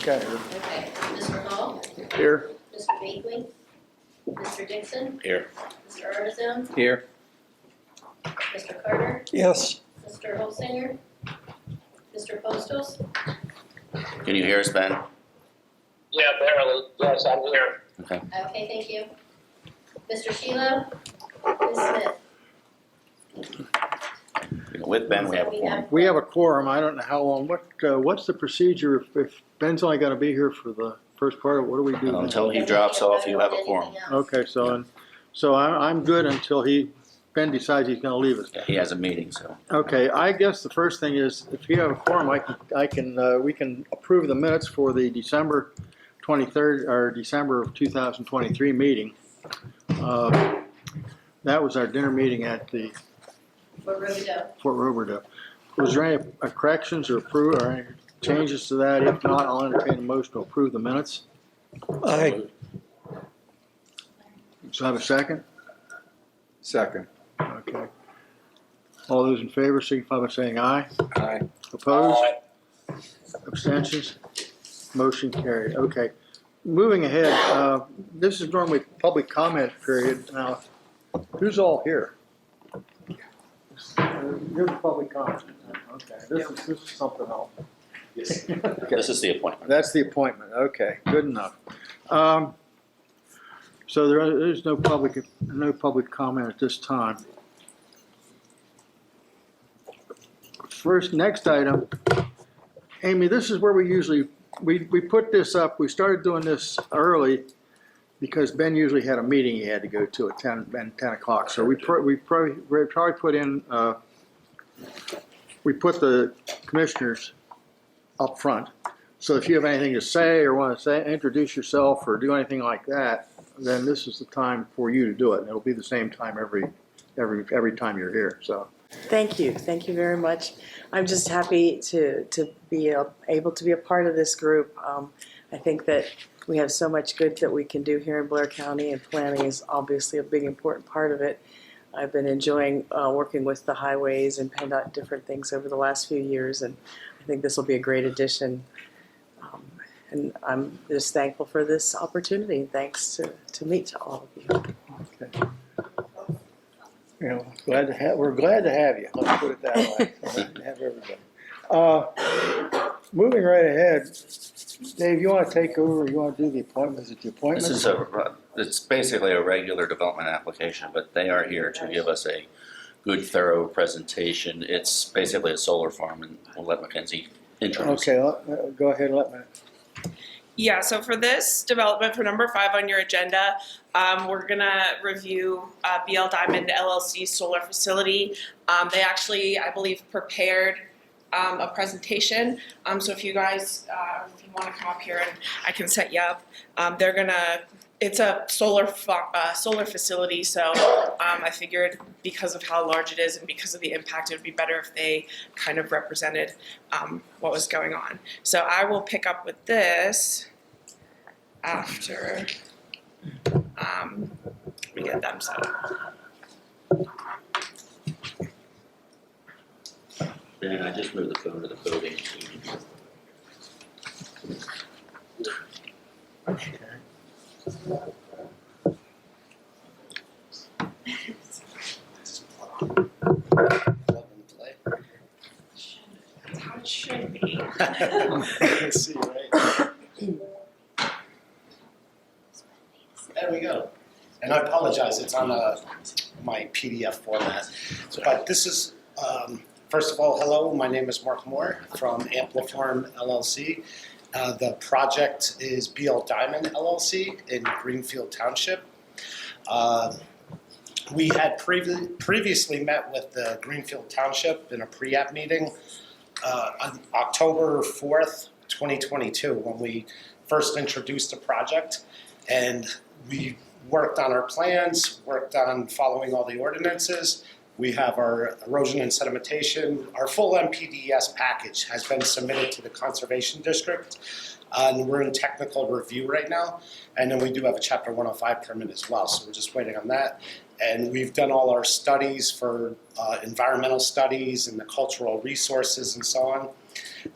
Okay. Okay, Mr. Hall, Here. Mr. Bakely, Mr. Dixon, Here. Mr. Armisen, Here. Mr. Carter, Yes. Mr. Holsinger, Mr. Postos, Can you hear us, Ben? Yeah, barely. Yes, I'm here. Okay. okay, thank you. Mr. Sheila, Ms. Smith. With Ben, we have a quorum. We have a quorum. I don't know how long. What's the procedure if Ben's only going to be here for the first part of what do we do? Until then? he drops off, you have a quorum. Okay, so I'm good until Ben decides he's going to leave us. Yeah, he has a meeting, so. Okay, I guess the first thing is if you have a quorum, we can approve the minutes for the December 23rd or December of 2023 meeting. That was our dinner meeting at the For Robidoux. Fort Roberto. Was there any corrections or any changes to that? If not, I'll entertain a motion to approve the minutes. Aye. So I have a second? Second. Okay. All those in favor signify by saying aye. Aye. Opposed? Abstentions? Motion carried. Okay. Moving ahead, this is normally public comment period. Now, who's all here? Here's the public comment. Okay, this is something else. This is the appointment. That's the appointment. Okay, good enough. So there's no public comment at this time. Next item, Amy, this is where we usually, we put this up, we started doing this early because Ben usually had a meeting he had to go to at 10 o'clock. So we probably put in, we put the commissioners up front. So if you have anything to say or want to say, introduce yourself or do anything like that, then this is the time for you to do it. And it'll be the same time every time you're here. So. Thank you very much. I'm just happy to be able to be a part of this group. I think that we have so much good that we can do here in Blair County, and planning is obviously a big important part of it. I've been enjoying working with the highways and PennDOT different things over the last few years, and I think this will be a great addition. And I'm just thankful for this opportunity. Thanks to meet all of you. Okay. You know, we're glad to have you. Let's put it that way. Glad to have everybody. Moving right ahead, Dave, you want to take over? You want to do the appointments? Is it the appointments? This is it's basically a regular development application, but they are here to give us a good, thorough presentation. It's basically a solar farm, and we'll let Mackenzie introduce. Okay, go ahead and let me. Yeah, so for this development, for number 5 on your agenda, we're gonna review BL Diamond LLC solar facility. They actually, I believe, prepared a presentation. So if you guys, if you want to come up here and I can set you up, it's a solar facility. So I figured because of how large it is and because of the impact, it would be better if they kind of represented what was going on. So I will pick up with this after we get them set up. Ben, I just moved the phone to the podium. That's how it should be. See, right? There we go. And I apologize, it's on my PDF format. But this is, first of all, hello, my name is Mark Moore from Amplifarm LLC. The project is BL Diamond LLC in Greenfield Township. We had previously met with the Greenfield Township in a pre-app meeting on October 4th, 2022, when we first introduced the project. And we worked on our plans, worked on following all the ordinances. We have our erosion and sedimentation. Our full MPDES package has been submitted to the Conservation District, and we're in technical review right now. And then we do have a Chapter 105 permit as well, so we're just waiting on that. And we've done all our studies for environmental studies and the cultural resources and so on.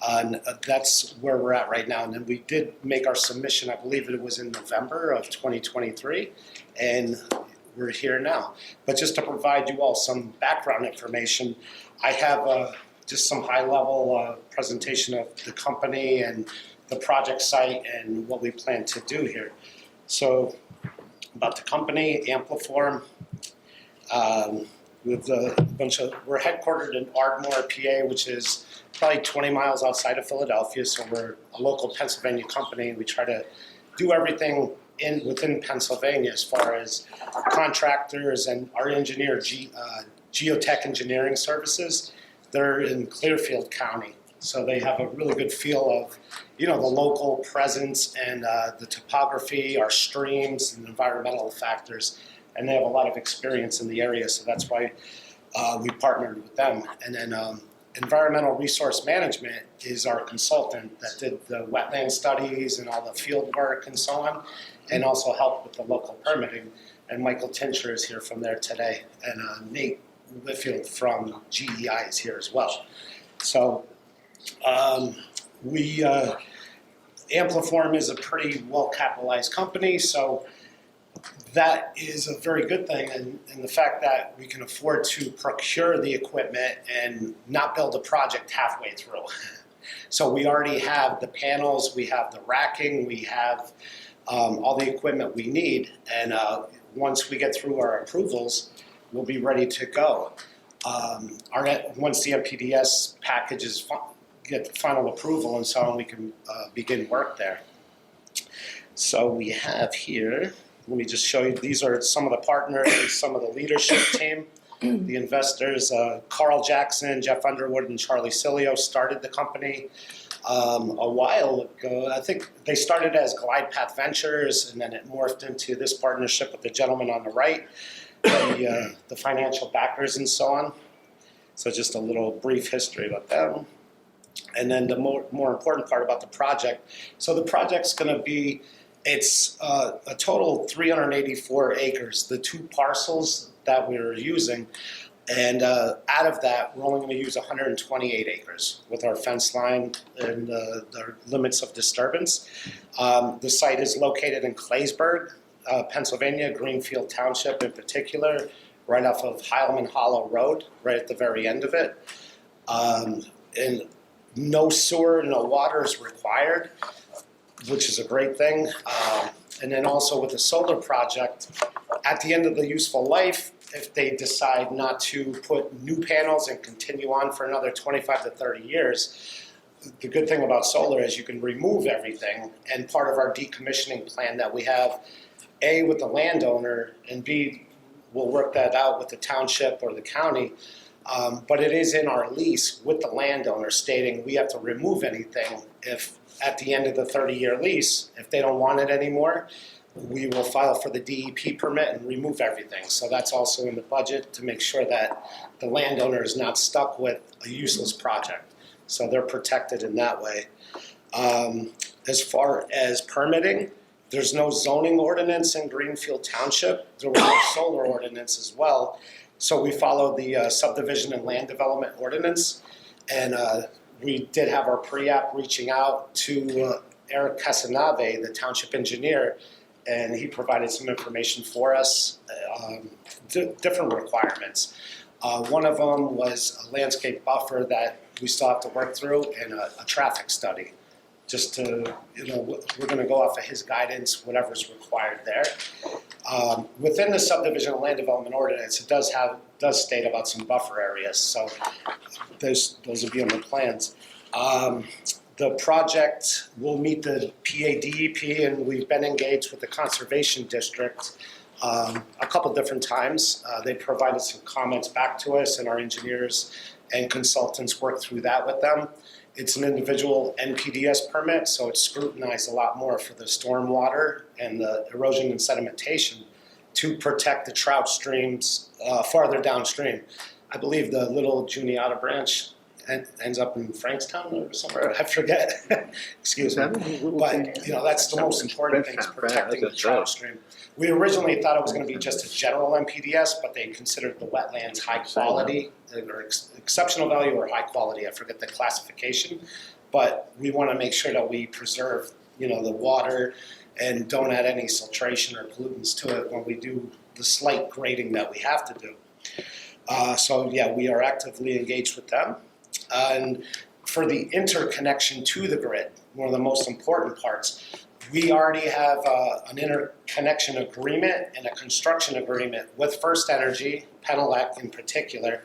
And that's where we're at right now. And then we did make our submission, I believe it was in November of 2023, and we're here now. But just to provide you all some background information, I have just some high-level presentation of the company and the project site and what we plan to do here. So about the company, Ampliform, with we're headquartered in Ardmore, PA, which is probably 20 miles outside of Philadelphia. So we're a local Pennsylvania company. We try to do everything within Pennsylvania as far as contractors and our engineer, Geotech Engineering Services. They're in Clearfield County. So they have a really good feel of, the local presence and the topography, our streams and environmental factors. And they have a lot of experience in the area, so that's why we partnered with them. And then Environmental Resource Management is our consultant that did the wetland studies and all the field work and so on, and also helped with the local permitting. And Michael Tincher is here from there today, and Nate Whitfield from GEI is here as well. So Ampliform is a pretty well-capitalized company, so that is a very good thing, and the fact that we can afford to procure the equipment and not build a project halfway through. So we already have the panels, we have the racking, we have all the equipment we need, and once we get through our approvals, we'll be ready to go. Once the MPDS packages get final approval and so on, we can begin work there. So we have here, let me just show you, these are some of the partners and some of the leadership team. The investors, Carl Jackson, Jeff Underwood, and Charlie Cilio started the company a while ago. I think they started as Glide Path Ventures, and then it morphed into this partnership with the gentleman on the right, the financial backers and so on. So just a little brief history about them. And then the more important part about the project. So the project's going to be, it's a total 384 acres, the two parcels that we're using. And out of that, we're only going to use 128 acres with our fence line and the limits of disturbance. The site is located in Claysburg, Pennsylvania, Greenfield Township in particular, right off of Heilman Hollow Road, right at the very end of it. And no sewer, no water is required, which is a great thing. And then also with the solar project, at the end of the useful life, if they decide not to put new panels and continue on for another 25 to 30 years, the good thing about solar is you can remove everything. And part of our decommissioning plan that we have, A, with the landowner, and B, we'll work that out with the township or the county. But it is in our lease with the landowner stating we have to remove anything if at the end of the 30-year lease, if they don't want it anymore, we will file for the DEP permit and remove everything. So that's also in the budget to make sure that the landowner is not stuck with a useless project. So they're protected in that way. As far as permitting, there's no zoning ordinance in Greenfield Township. There was no solar ordinance as well. So we follow the subdivision and land development ordinance. And we did have our pre-app reaching out to Eric Casanave, the township engineer, and he provided some information for us, different requements. One of them was a landscape buffer that we still have to work through, and a traffic study. Just to, we're going to go off of his guidance, whatever's required there. Within the subdivision and land development ordinance, it does state about some buffer areas, so those will be on the plans. The project will meet the PADEP, and we've been engaged with the Conservation District a couple different times. They provided some comments back to us, and our engineers and consultants worked through that with them. It's an individual NPDS permit, so it's scrutinized a lot more for the stormwater and the erosion and sedimentation to protect the trout streams farther downstream. I believe the little Juniata branch ends up in Frankstown or somewhere, I forget. Excuse me. But, you know, that's the most important thing, is protecting the trout stream. We originally thought it was gonna be just a general MPDS, but they considered the wetlands high quality, or exceptional value or high quality, I forget the classification. But we wanna make sure that we preserve, you know, the water and don't add any siltration or pollutants to it when we do the slight grading that we have to do. So yeah, we are actively engaged with them. And for the interconnection to the grid, one of the most important parts, we already have an interconnection agreement and a construction agreement with First Energy, Penelec in particular,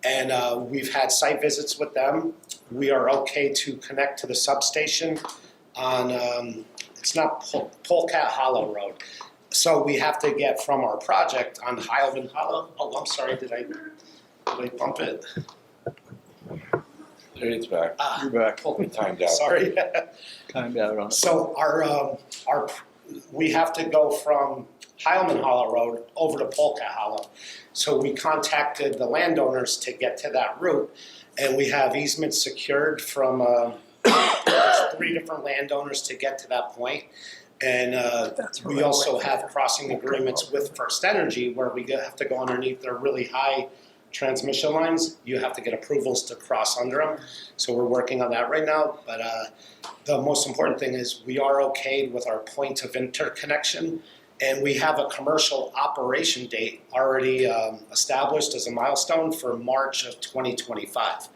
and we've had site visits with them. We are okay to connect to the substation on, it's not Polecat Hollow Road. So we have to get from our project on Heilman Hollow. Oh, I'm sorry, did I bump it? There it's back. You're back. Timed out. Sorry. Timed out on it. So we have to go from Heilman Hollow Road over to Polecat Hollow. So we contacted the landowners to get to that route, and we have easements secured from there's 3 different landowners to get to that point. And we also have crossing agreements with First Energy where we have to go underneath their really high transmission lines. You have to get approvals to cross under them. So we're working on that right now. But the most important thing is we are okay with our point of interconnection. And we have a commercial operation date already established as a milestone for March of 2025.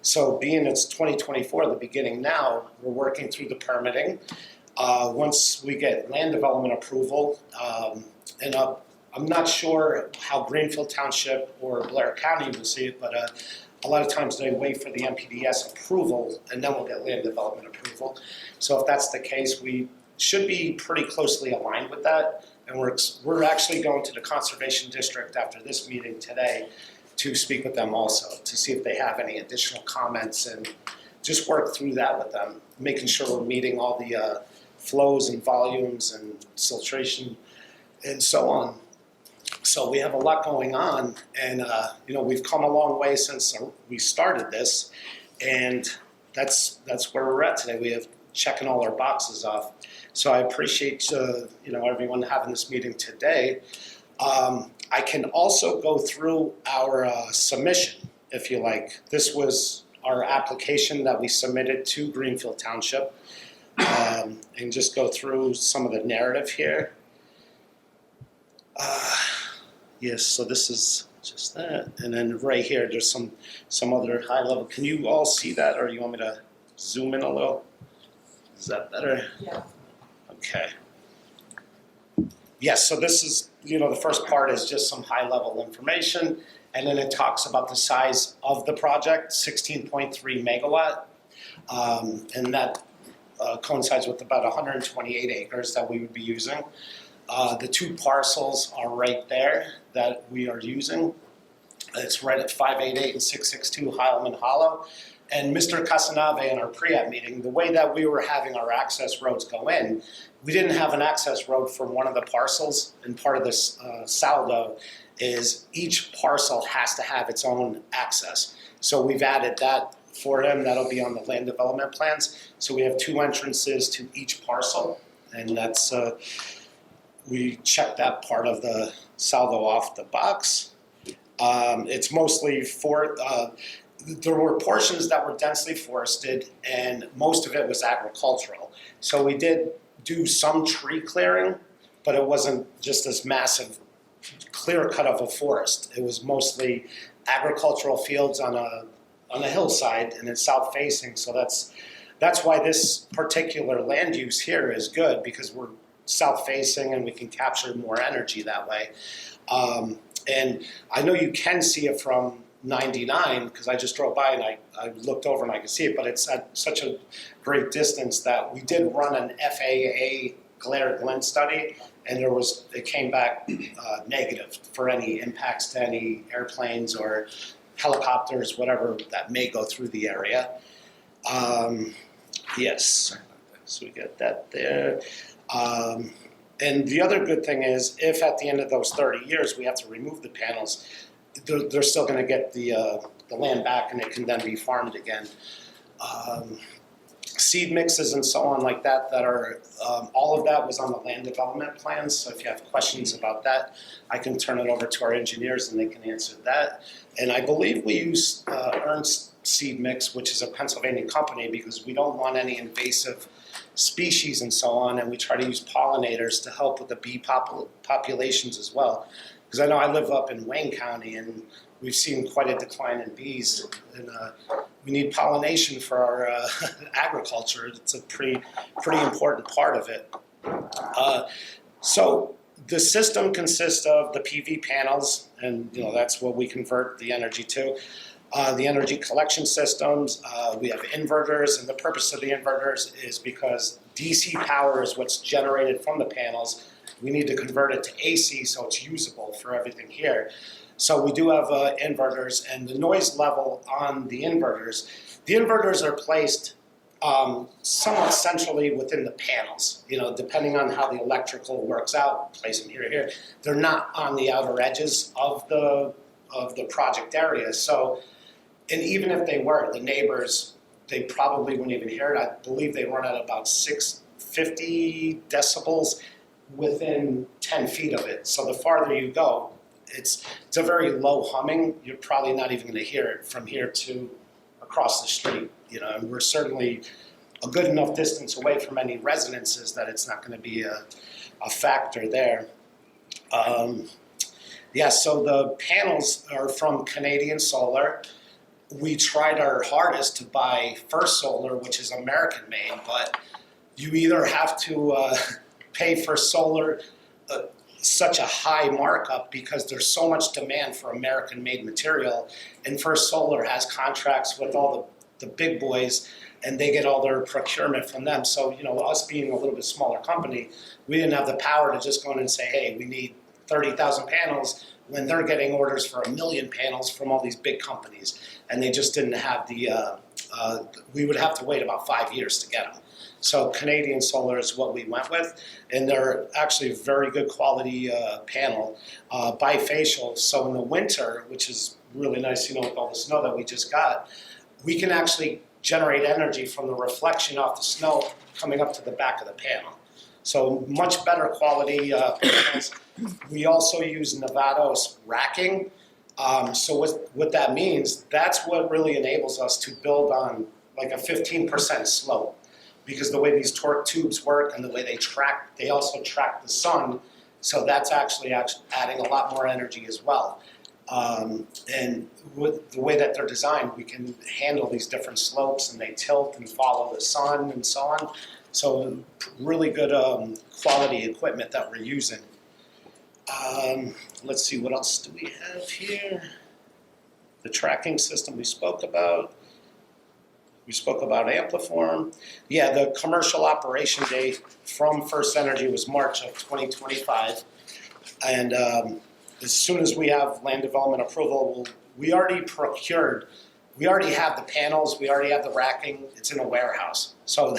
So being it's 2024, the beginning now, we're working through the permitting. Once we get land development approval, and I'm not sure how Greenfield Township or Blair County will see it, but a lot of times they wait for the MPDS approval and then we'll get land development approval. So if that's the case, we should be pretty closely aligned with that. And we're actually going to the Conservation District after this meeting today to speak with them also, to see if they have any additional comments and just work through that with them, making sure we're meeting all the flows and volumes and siltration and so on. So we have a lot going on, and you know, we've come a long way since we started this, and that's where we're at today. We have checking all our boxes off. So I appreciate you know, everyone having this meeting today. I can also go through our submission, if you like. This was our application that we submitted to Greenfield Township, and just go through some of the narrative here. Yes, so this is just that, and then right here, there's some other high level. Can you all see that, or you want me to zoom in a little? Is that better? Yeah. Okay. Yes, so this is, you know, the first part is just some high level information, and then it talks about the size of the project, 16.3 megawatt, and that coincides with about 128 acres that we would be using. The 2 parcels are right there that we are using. It's right at 588 and 662 Heilman Hollow. And Mr. Casanave in our pre-app meeting, the way that we were having our access roads go in, we didn't have an access road from one of the parcels, and part of this saldo is each parcel has to have its own access. So we've added that for them. That'll be on the land development plans. So we have 2 entrances to each parcel, and that's we checked that part of the saldo off the box. It's mostly for, there were portions that were densely forested, and most of it was agricultural. So we did do some tree clearing, but it wasn't just this massive clear cut of a forest. It was mostly agricultural fields on a hillside, and it's south facing. So that's why this particular land use here is good, because we're south facing and we can capture more energy that way. And I know you can see it from 99, because I just drove by and I looked over and I could see it, but it's at such a great distance that we did run an FAA glare glint study, and it came back negative for any impacts to any airplanes or helicopters, whatever that may go through the area. Yes, so we get that there. And the other good thing is, if at the end of those 30 years we have to remove the panels, they're still going to get the the land back and it can then be farmed again. Seed mixes and so on like that are, all of that was on the land development plans. So if you have questions about that, I can turn it over to our engineers and they can answer that. And I believe we use Ernst Seed Mix, which is a Pennsylvania company, because we don't want any invasive species and so on. And we try to use pollinators to help with the bee populations as well. Because I know I live up in Wayne County and we've seen quite a decline in bees. And we need pollination for our agriculture. It's a pretty important part of it. So the system consists of the PV panels, and that's what we convert the energy to. The energy collection systems, we have inverters, and the purpose of the inverters is because DC power is what's generated from the panels. We need to convert it to AC so it's usable for everything here. So we do have inverters, and the noise level on the inverters are placed somewhat centrally within the panels. Depending on how the electrical works out, place them here or here. They're not on the outer edges of the project area. So, and even if they were, the neighbors, they probably wouldn't even hear it. I believe they run at about 650 decibels within 10 feet of it. So the farther you go, it's a very low humming. You're probably not even going to hear it from here to across the street. And we're certainly a good enough distance away from any residences that it's not going to be a factor there. So the panels are from Canadian Solar. We tried our hardest to buy First Solar, which is American made, but you either have to pay for solar such a high markup because there's so much demand for American-made material, and First Solar has contracts with all the big boys, and they get all their procurement from them. So, us being a little bit smaller company, we didn't have the power to just go in and say, hey, we need 30,000 panels when they're getting orders for 1 million panels from all these big companies, and they just didn't have we would have to wait about 5 years to get them. So Canadian Solar is what we went with, and they're actually a very good quality panel, bifacial. So in the winter, which is really nice, with all the snow that we just got, we can actually generate energy from the reflection off the snow coming up to the back of the panel. So much better quality panels. We also use Nevados racking. So what that means, that's what really enables us to build on like a 15% slope. Because the way these torque tubes work and the way they also track the sun, so that's actually adding a lot more energy as well. And with the way that they're designed, we can handle these different slopes, and they tilt and follow the sun and so on. So really good quality equipment that we're using. Let's see, what else do we have here? The tracking system we spoke about. We spoke about Ampliform. Yeah, the commercial operation date from First Energy was March of 2025. And as soon as we have land development approval, we already have the panels, we already have the racking, it's in a warehouse. So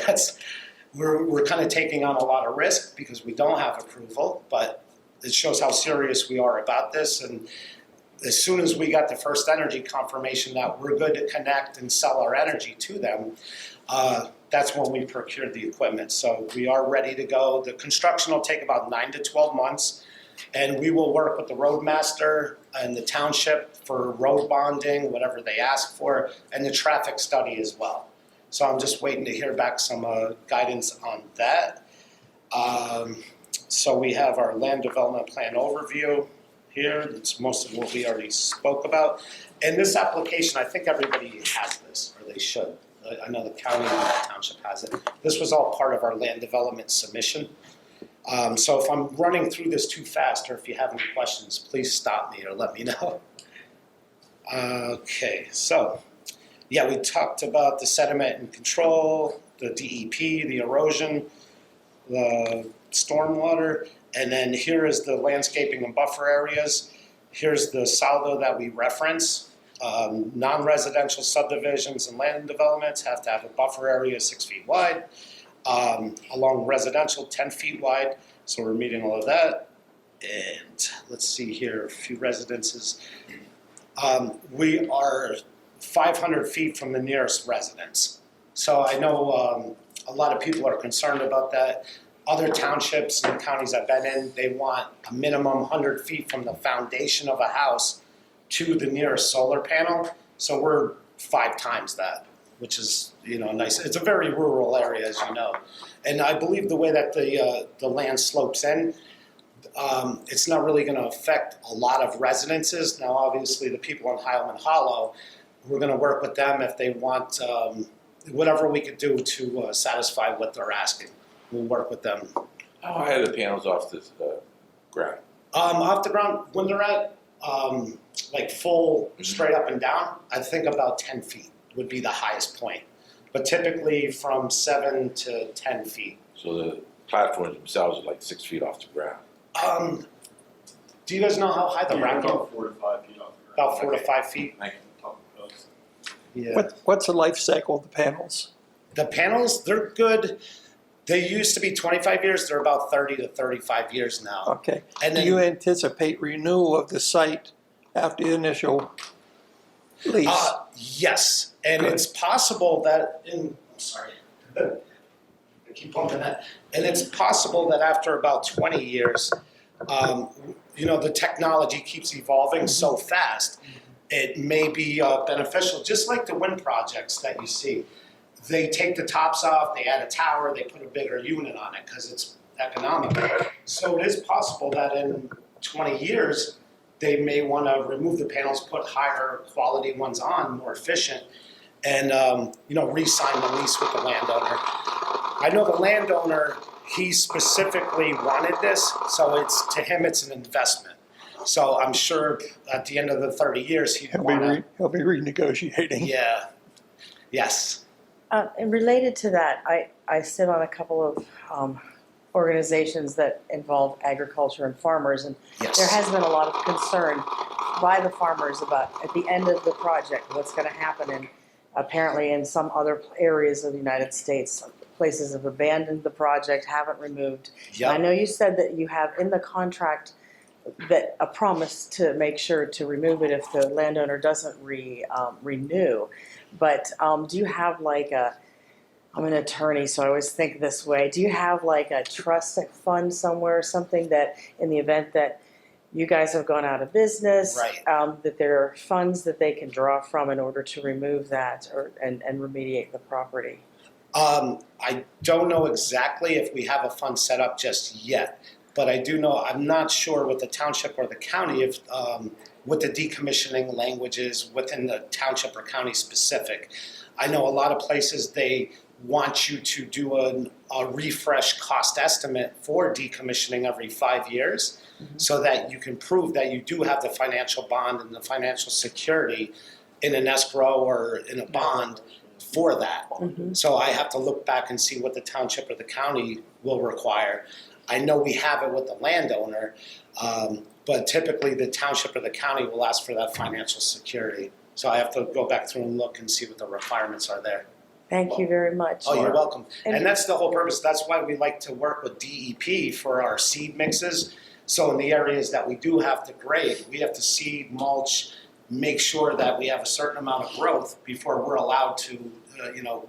we're kind of taking on a lot of risk because we don't have approval, but it shows how serious we are about this. And as soon as we got the First Energy confirmation that we're good to connect and sell our energy to them, that's when we procured the equipment. So we are ready to go. The construction will take about 9 to 12 months, and we will work with the roadmaster and the township for road bonding, whatever they ask for, and the traffic study as well. So I'm just waiting to hear back some guidance on that. So we have our land development plan overview here. It's most of what we already spoke about. And this application, I think everybody has this, or they should. I know the county and the township has it. This was all part of our land development submission. So if I'm running through this too fast, or if you have any questions, please stop me or let me know. Okay, so yeah, we talked about the sediment and control, the DEP, the erosion, the stormwater, and then here is the landscaping and buffer areas. Here's the saldo that we reference. Non-residential subdivisions and land developments have to have a buffer area 6 feet wide. Along residential, 10 feet wide. So we're meeting all of that. And let's see here, a few residences. We are 500 feet from the nearest residence. So I know a lot of people are concerned about that. Other townships and counties I've been in, they want a minimum 100 feet from the foundation of a house to the nearest solar panel. So we're 5 times that, which is, nice. It's a very rural area, as you know. And I believe the way that the land slopes in, it's not really going to affect a lot of residences. Now, obviously, the people in Highland Hollow, we're going to work with them if they want whatever we could do to satisfy what they're asking. We'll work with them. How high are the panels off the ground? Off the ground, when they're at like full straight up and down, I think about 10 feet would be the highest point. But typically from 7 to 10 feet. So the platforms themselves are like 6 feet off the ground. Do you guys know how high the ground goes? About 4 to 5 feet off the ground. About 4 to 5 feet? Thank you. Top of those. Yeah. What's the life cycle of the panels? The panels, they're good. They used to be 25 years. They're about 30 to 35 years now. Okay. And Do then, you anticipate renewal of the site after the initial lease? yes. And Good. it's possible that I'm sorry. I keep bumping that. And it's possible that after about 20 years, the technology keeps evolving so fast, it may be beneficial, just like the wind projects that you see. They take the tops off, they add a tower, they put a bigger unit on it because it's economical. So it is possible that in 20 years, they may want to remove the panels, put higher quality ones on, more efficient, and re-sign the lease with the landowner. I know the landowner, he specifically wanted this, so to him it's an investment. So I'm sure at the end of the 30 years he'll He'll be renegotiating. Yeah. Yes. And related to that, I sit on a couple of organizations that involve agriculture and farmers, and Yes. there has been a lot of concern by the farmers about at the end of the project what's going to happen. And apparently, in some other areas of the United States, places have abandoned the project, haven't removed. Yep. I know you said that you have in the contract that a promise to make sure to remove it if the landowner doesn't renew. But do you have I'm an attorney, so I always think this way. Do you have like a trust fund somewhere, something that in the event that you guys have gone out of business, Right. That there are funds that they can draw from in order to remove that and remediate the property? I don't know exactly if we have a fund set up just yet, but I do know, I'm not sure with the township or the county if what the decommissioning language is within the township or county specific. I know a lot of places they want you to do a refresh cost estimate for decommissioning every 5 years so that you can prove that you do have the financial bond and the financial security in an escrow or in a bond for that. So I have to look back and see what the township or the county will require. I know we have it with the landowner, but typically the township or the county will ask for that financial security. So I have to go back through and look and see what the requirements are there. Thank you very much. Oh, you're welcome. And- And that's the whole purpose. That's why we like to work with DEP for our seed mixes. So in the areas that we do have to grade, we have to seed, mulch, make sure that we have a certain amount of growth before we're allowed to,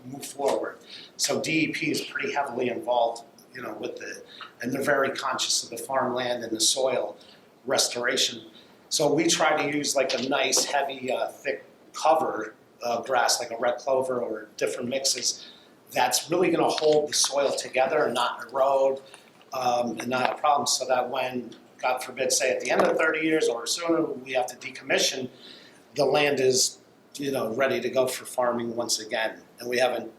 move forward. So DEP is pretty heavily involved, with and they're very conscious of the farmland and the soil restoration. So we try to use like a nice, heavy, thick cover grass, like a red clover or different mixes, that's really going to hold the soil together and not erode and not a problem. So that when, God forbid, say at the end of 30 years or sooner, we have to decommission, the land is, ready to go for farming once again. And we haven't,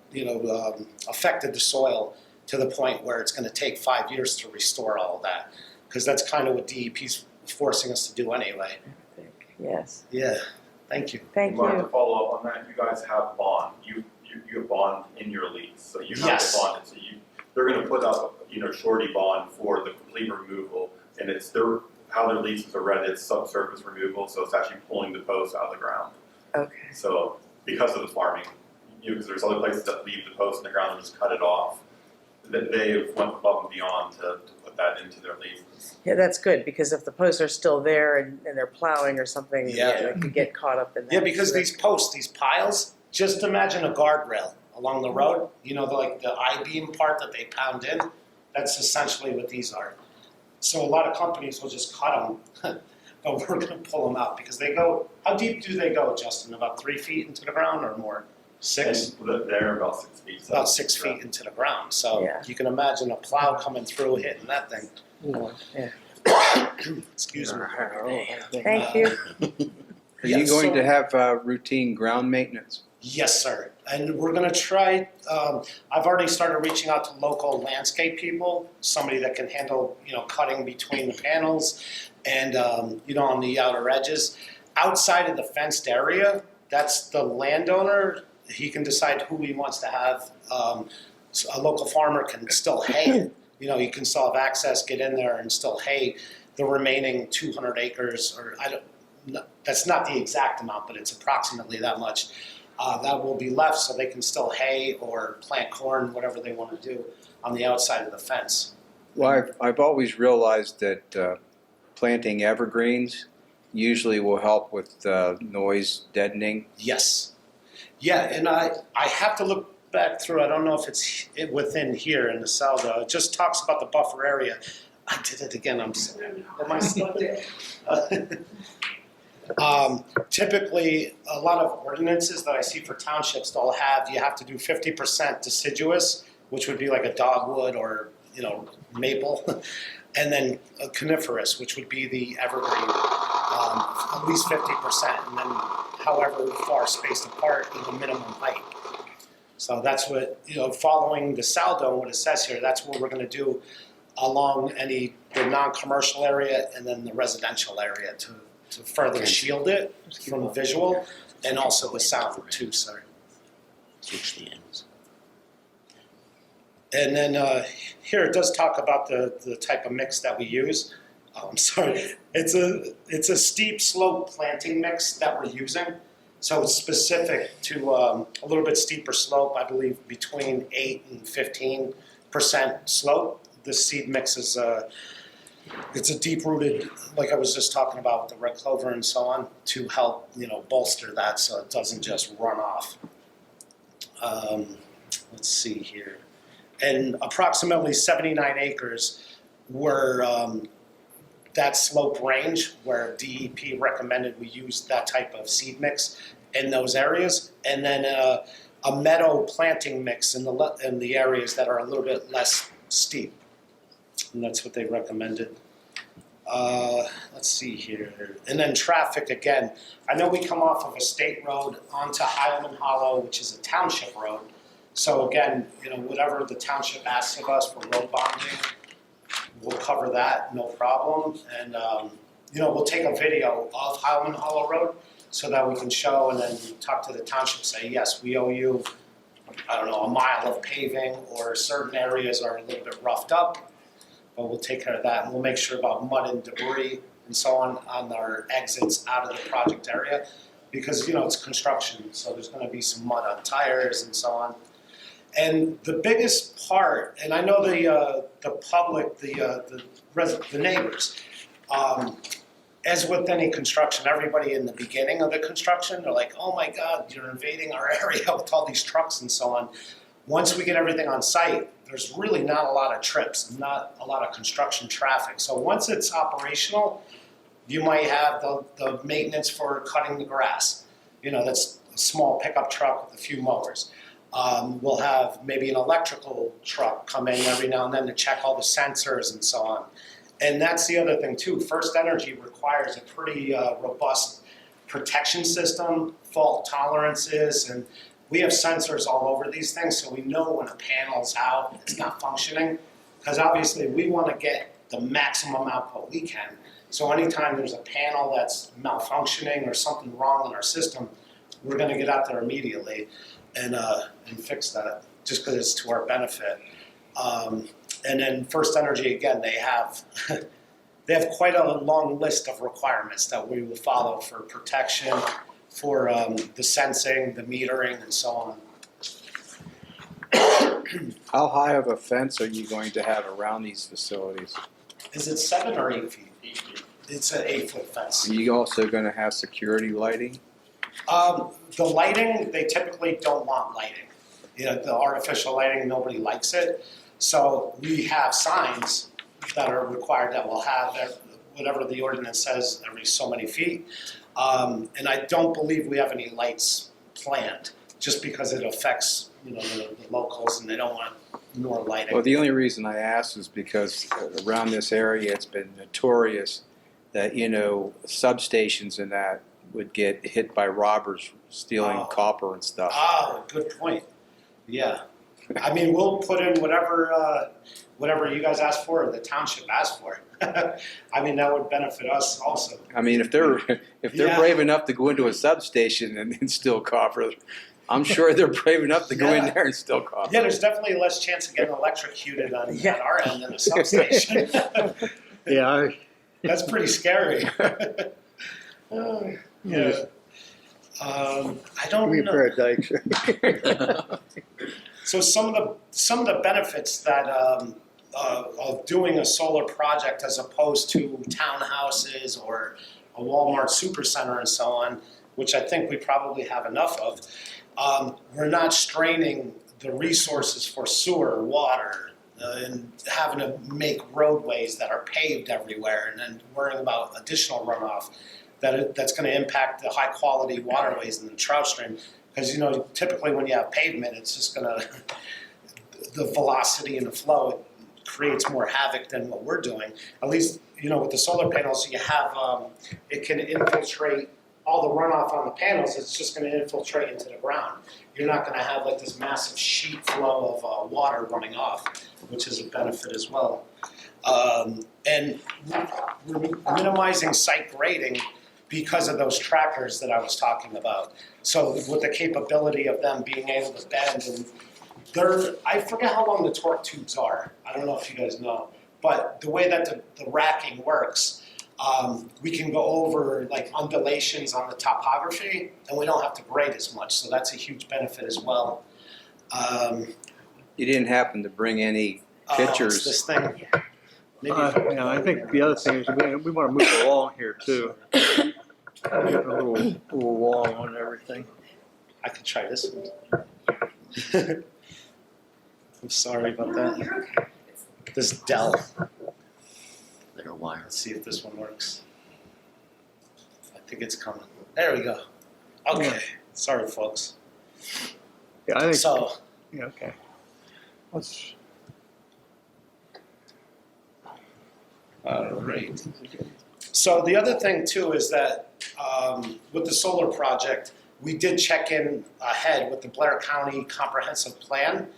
affected the soil to the point where it's going to take 5 years to restore all of that. Because that's kind of what DEP's forcing us to do anyway. Yes. Yeah, thank you. Thank Mark, to you. follow up on that, you guys have bond. You have bond in your lease, so you have Yes. it bonded. So they're going to put up, surety bond for the complete removal, and it's how their leases are read. It's subsurface removal, so it's actually pulling the posts out of the ground. Okay. So because of the farming, because there's other places that leave the post in the ground and just cut it off, that they have went above and beyond to put that into their leases. Yeah, that's good, because if the posts are still there and they're plowing or something, Yeah. they could get caught up in that. Yeah, because So these posts, these piles, just imagine a guardrail along the road, you know, like the I-beam part that they pound in, that's essentially what these are. So a lot of companies will just cut them, but we're gonna pull them out because they go, how deep do they go, Justin? About 3 feet into the ground or more? 6? And they're about 6 feet. so- About 6 feet into the ground. So Yeah. you can imagine a plow coming through, hitting that thing. Yeah. Excuse me. Thank you. Are you going to have routine ground maintenance? Yes, sir. And we're going to try, I've already started reaching out to local landscape people, somebody that can handle, you know, cutting between the panels and, you know, on the outer edges. Outside of the fenced area, that's the landowner. He can decide who he wants to have. So a local farmer can still hay it. You know, you can still have access, get in there and still hay the remaining 200 acres, or that's not the exact amount, but it's approximately that much. That will be left so they can still hay or plant corn, whatever they want to do on the outside of the fence. Well, I've always realized that planting evergreens usually will help with noise deadening. Yes. Yeah, and I have to look back through, I don't know if it's within here in the Saldo. It just talks about the buffer area. I did it again, am I still there? Typically, a lot of ordinances that I see for townships, they'll have, you have to do 50% deciduous, which would be like a dogwood or, you know, maple, and then a coniferous, which would be the evergreen, at least 50%, and then however far spaced apart in the minimum height. So that's what, you know, following the Saldo, what it says here, that's what we're going to do along the non-commercial area and then the residential area to further shield it from visual and also the sound too, sir. Switch the ends. And then here it does talk about the type of mix that we use. Oh, I'm sorry. It's a steep slope planting mix that we're using. So it's specific to a little bit steeper slope, I believe between 8 and 15% slope. The seed mix is it's a deep-rooted, like I was just talking about with the red clover and so on, to help, you know, bolster that so it doesn't just run off. Let's see here. And approximately 79 acres were that slope range where DEP recommended we use that type of seed mix in those areas, and then a meadow planting mix in the areas that are a little bit less steep. And that's what they recommended. Let's see here. And then traffic again. I know we come off of a state road onto Highland Hollow, which is a township road. So again, you know, whatever the township asks of us for road bonding, we'll cover that, no problem. And, you know, we'll take a video of Highland Hollow Road so that we can show and then talk to the township, say, yes, we owe you, I don't know, a mile of paving, or certain areas are a little bit roughed up. But we'll take care of that, and we'll make sure about mud and debris and so on our exits out of the project area, because, you know, it's construction, so there's going to be some mud on tires and so on. And the biggest part, and I know the public, the neighbors, as with any construction, everybody in the beginning of the construction, they're like, oh my God, you're invading our area with all these trucks and so on. Once we get everything on site, there's really not a lot of trips, not a lot of construction traffic. So once it's operational, you might have the maintenance for cutting the grass. You know, that's a small pickup truck with a few mowers. We'll have maybe an electrical truck come in every now and then to check all the sensors and so on. And that's the other thing too. First Energy requires a pretty robust protection system, fault tolerances, and we have sensors all over these things, so we know when a panel's out, it's not functioning. Because obviously we want to get the maximum output we can. So anytime there's a panel that's malfunctioning or something wrong in our system, we're going to get out there immediately and fix that, just because it's to our benefit. And then First Energy, again, they have quite a long list of requirements that we will follow for protection, for the sensing, the metering, and so on. How high of a fence are you going to have around these facilities? Is it 7 or 8 feet? It's an 8-foot fence. Are you also going to have security lighting? The lighting, they typically don't want lighting. The artificial lighting, nobody likes it. So we have signs that are required that will have whatever the ordinance says every so many feet. And I don't believe we have any lights planned, just because it affects the locals and they don't want more lighting. Well, the only reason I ask is because around this area, it's been notorious that, substations and that would get hit by robbers stealing copper and stuff. Oh, good point. Yeah. I mean, we'll put in whatever you guys ask for, or the township asks for. I mean, that would benefit us also. I mean, if they're Yeah. brave enough to go into a substation and steal copper, I'm sure they're brave enough to go in Yeah. there and steal copper. Yeah, there's definitely less chance of getting electrocuted on Yeah. our end than a substation. Yeah, That's pretty scary. Yeah. I don't give me a know. pair of dikes. So some of the benefits that of doing a solar project as opposed to townhouses or a Walmart supercenter and so on, which I think we probably have enough of, we're not straining the resources for sewer, water, and having to make roadways that are paved everywhere, and then worrying about additional runoff that's going to impact the high quality waterways in the trout stream. Because typically when you have pavement, it's just going to the velocity and the flow creates more havoc than what we're doing. At least with the solar panels, you have it can infiltrate all the runoff on the panels. It's just going to infiltrate into the ground. You're not going to have like this massive sheet flow of water running off, which is a benefit as well. And we're minimizing site grading because of those trackers that I was talking about. So with the capability of them being able to bend, and I forget how long the torque tubes are. I don't know if you guys know, but the way that the racking works, we can go over like undulations on the topography, and we don't have to grade as much. So that's a huge benefit as well. You didn't happen to bring any What's pictures? this thing? Maybe Yeah, I think the other thing is we want to move along here too. We got a little wall on everything. I could try this one. I'm sorry about that. This Dell. They're wired. Let's see if this one works. I think it's coming. There we go. Okay. Sorry, folks. Yeah, I think. So, Yeah, okay. Let's. right. So the other thing too is that with the solar project, we did check in ahead with the Blair County Comprehensive Plan,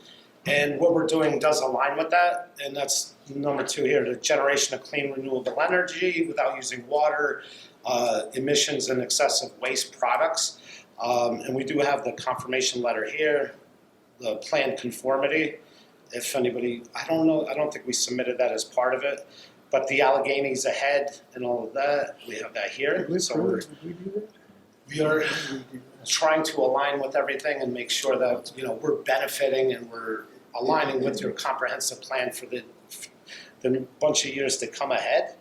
and what we're doing does align with that. And that's number 2 here: the generation of clean renewable energy without using water, emissions, and excessive waste products. And we do have the confirmation letter here, the plan conformity. If anybody, I don't think we submitted that as part of it. But the Alleghenies ahead and all of that, we have that here. So we are trying to align with everything and make sure that we're benefiting and we're aligning with your comprehensive plan for the bunch of years to come ahead.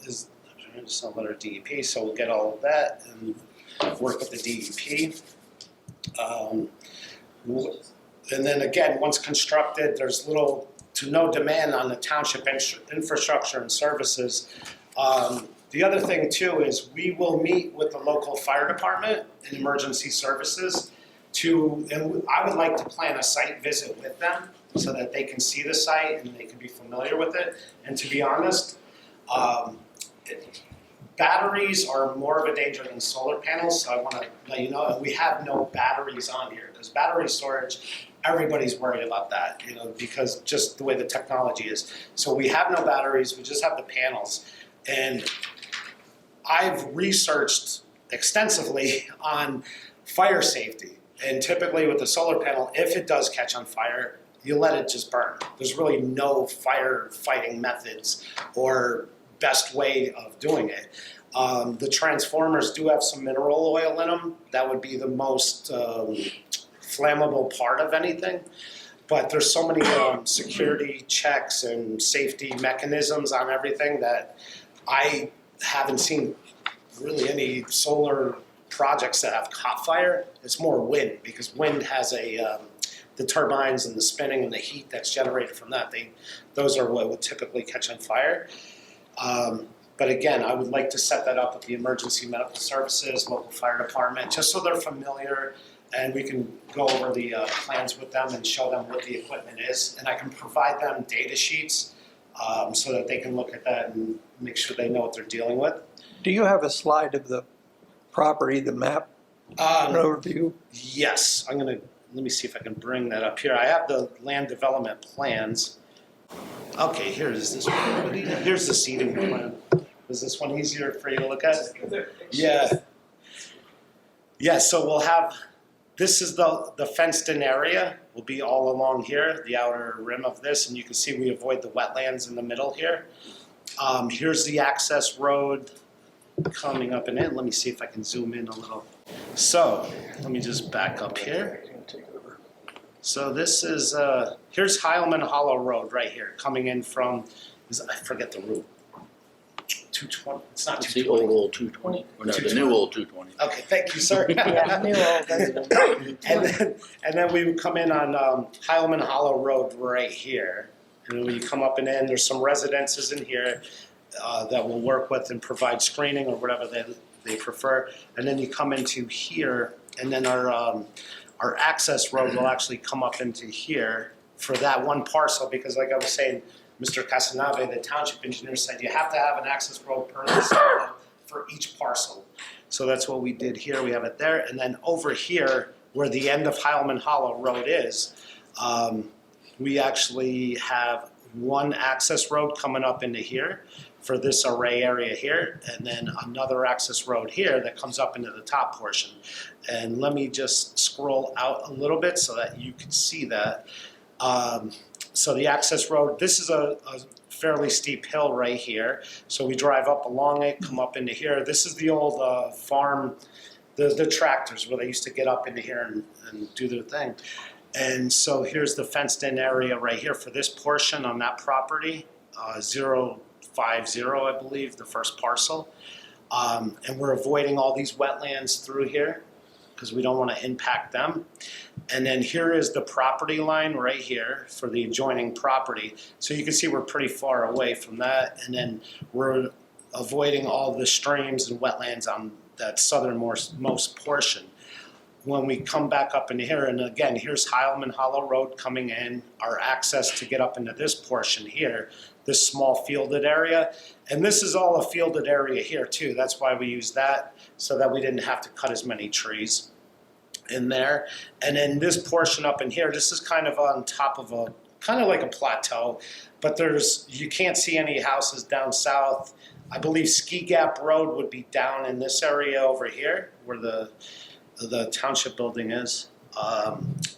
Is just a letter DEP, so we'll get all of that and work with the DEP. And then again, once constructed, there's little to no demand on the township infrastructure and services. The other thing too is we will meet with the local fire department and emergency services and I would like to plan a site visit with them so that they can see the site and they can be familiar with it. And to be honest, batteries are more of a danger than solar panels, so I want to let you know. And we have no batteries on here because battery storage, everybody's worried about that, because just the way the technology is. So we have no batteries, we just have the panels. And I've researched extensively on fire safety. And typically with the solar panel, if it does catch on fire, you let it just burn. There's really no firefighting methods or best way of doing it. The transformers do have some mineral oil in them. That would be the most flammable part of anything. But there's so many security checks and safety mechanisms on everything that I haven't seen really any solar projects that have caught fire. It's more wind, because wind has the turbines and the spinning and the heat that's generated from that. Those are what would typically catch on fire. But again, I would like to set that up with the emergency medical services, local fire department, just so they're familiar and we can go over the plans with them and show them what the equipment is. And I can provide them data sheets so that they can look at that and make sure they know what they're dealing with. Do you have a slide of the property, the map, an overview? Yes, let me see if I can bring that up here. I have the land development plans. Okay, here's this one. Here's the seating plan. Is this one easier for you to look at? Yeah. Yeah, so we'll have, this is the fenced in area, will be all along here, the outer rim of this, and you can see we avoid the wetlands in the middle here. Here's the access road coming up and in. Let me see if I can zoom in a little. So, let me just back up here. So this is, here's Heilman Hollow Road right here, coming in from, I forget the route. 220, it's not It's 220. the old 220, or no, the new old 220. Okay, thank you, sir. Yeah, new old, and then we would come in on Heilman Hollow Road right here. And when you come up and in, there's some residences in here that we'll work with and provide screening or whatever they prefer. And then you come into here, and then our access road will actually come up into here for that one parcel, because like I was saying, Mr. Casanave, the township engineer, said you have to have an access road per for each parcel. So that's what we did here. We have it there. And then over here, where the end of Heilman Hollow Road is, we actually have one access road coming up into here for this array area here, and then another access road here that comes up into the top portion. And let me just scroll out a little bit so that you can see that. So the access road, this is a fairly steep hill right here. So we drive up along it, come up into here. This is the old farm, the tractors where they used to get up into here and do their thing. And so here's the fenced in area right here for this portion on that property, 050, I believe, the first parcel. And we're avoiding all these wetlands through here because we don't want to impact them. And then here is the property line right here for the adjoining property. So you can see we're pretty far away from that. And then we're avoiding all the streams and wetlands on that southernmost portion. When we come back up into here, and again, here's Heilman Hollow Road coming in, our access to get up into this portion here, this small fielded area. And this is all a fielded area here too. That's why we use that, so that we didn't have to cut as many trees in there. And then this portion up in here, this is kind of on top of a, kind of like a plateau, but you can't see any houses down south. I believe Ski Gap Road would be down in this area over here where the township building is.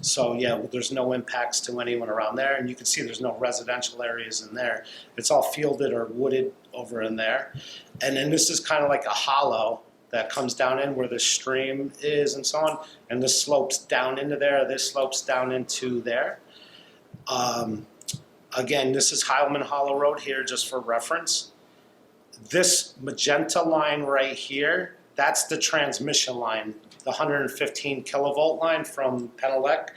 So yeah, there's no impacts to anyone around there. And you can see there's no residential areas in there. It's all fielded or wooded over in there. And then this is kind of like a hollow that comes down in where the stream is and so on. And this slopes down into there. This slopes down into there. Again, this is Heilman Hollow Road here, just for reference. This magenta line right here, that's the transmission line, the 115 kilovolt line from Penelec.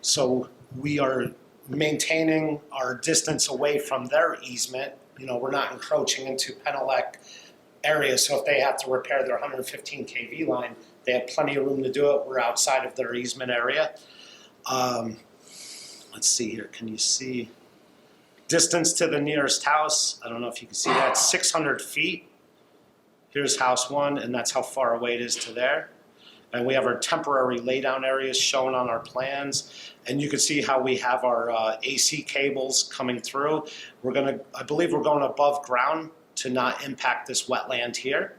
So we are maintaining our distance away from their easement. You know, we're not encroaching into Penelec area, so if they have to repair their 115 kV line, they have plenty of room to do it. We're outside of their easement area. Let's see here, can you see? Distance to the nearest house, I don't know if you can see that, 600 feet. Here's house one, and that's how far away it is to there. And we have our temporary laydown areas shown on our plans. And you can see how we have our AC cables coming through. I believe we're going above ground to not impact this wetland here.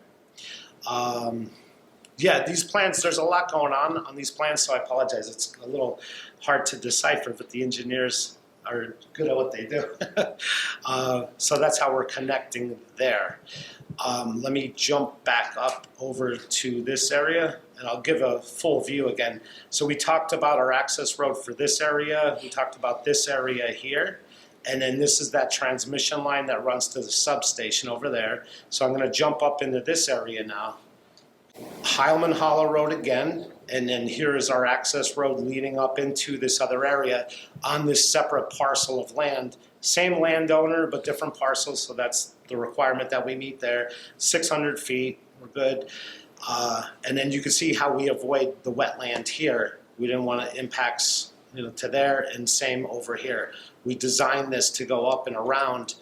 Yeah, these plans, there's a lot going on these plans, so I apologize. It's a little hard to decipher, but the engineers are good at what they do. So that's how we're connecting there. Let me jump back up over to this area and I'll give a full view again. So we talked about our access road for this area. We talked about this area here. And then this is that transmission line that runs to the substation over there. So I'm gonna jump up into this area now. Heilman Hollow Road again, and then here is our access road leading up into this other area on this separate parcel of land. Same landowner, but different parcels, so that's the requirement that we meet there. 600 feet, we're good. And then you can see how we avoid the wetland here. We didn't want to impacts, to there, and same over here. We designed this to go up and around.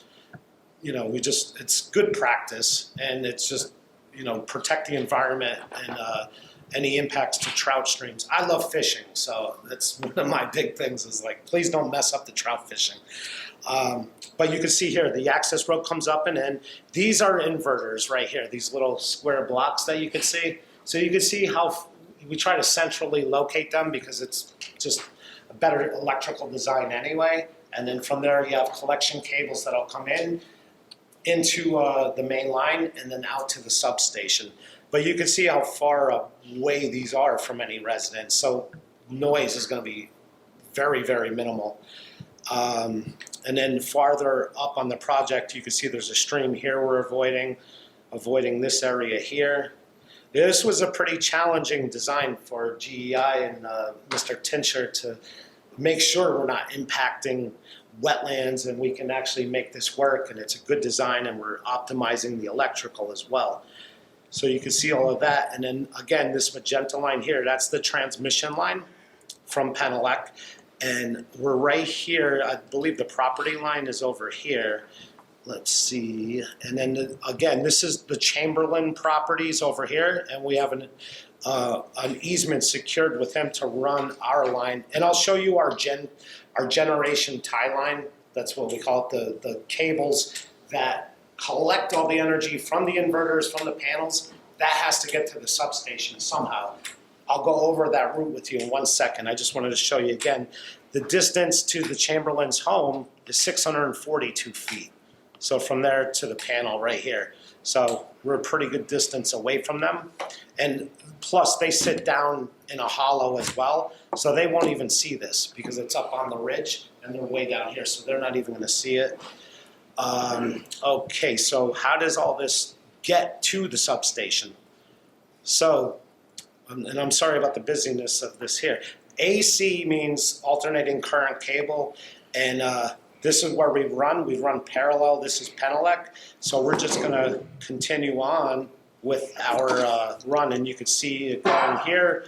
It's good practice, and it's just, protect the environment and any impacts to trout streams. I love fishing, so that's one of my big things is like, please don't mess up the trout fishing. But you can see here, the access road comes up and in. These are inverters right here, these little square blocks that you can see. So you can see how we try to centrally locate them because it's just a better electrical design anyway. And then from there, you have collection cables that'll come into the main line and then out to the substation. But you can see how far away these are from any residence. So noise is going to be very, very minimal. And then farther up on the project, you can see there's a stream here we're avoiding this area here. This was a pretty challenging design for GEI and Mr. Tincher to make sure we're not impacting wetlands and we can actually make this work, and it's a good design, and we're optimizing the electrical as well. So you can see all of that, and then again, this magenta line here, that's the transmission line from Penelec, and we're right here. I believe the property line is over here. Let's see, and then again, this is the Chamberlain properties over here, and we have an easement secured with him to run our line, and I'll show you our generation tie line. That's what we call it, the cables that collect all the energy from the inverters, from the panels. That has to get to the substation somehow. I'll go over that route with you in 1 second. I just wanted to show you again. The distance to the Chamberlain's home is 642 feet. So from there to the panel right here. So we're a pretty good distance away from them. And plus they sit down in a hollow as well. So they won't even see this because it's up on the ridge and they're way down here. So they're not even gonna see it. Okay, so how does all this get to the substation? So, and I'm sorry about the busyness of this here. AC means alternating current cable, and this is where we run parallel. This is Penelec, so we're just gonna continue on with our run, and you can see it going here.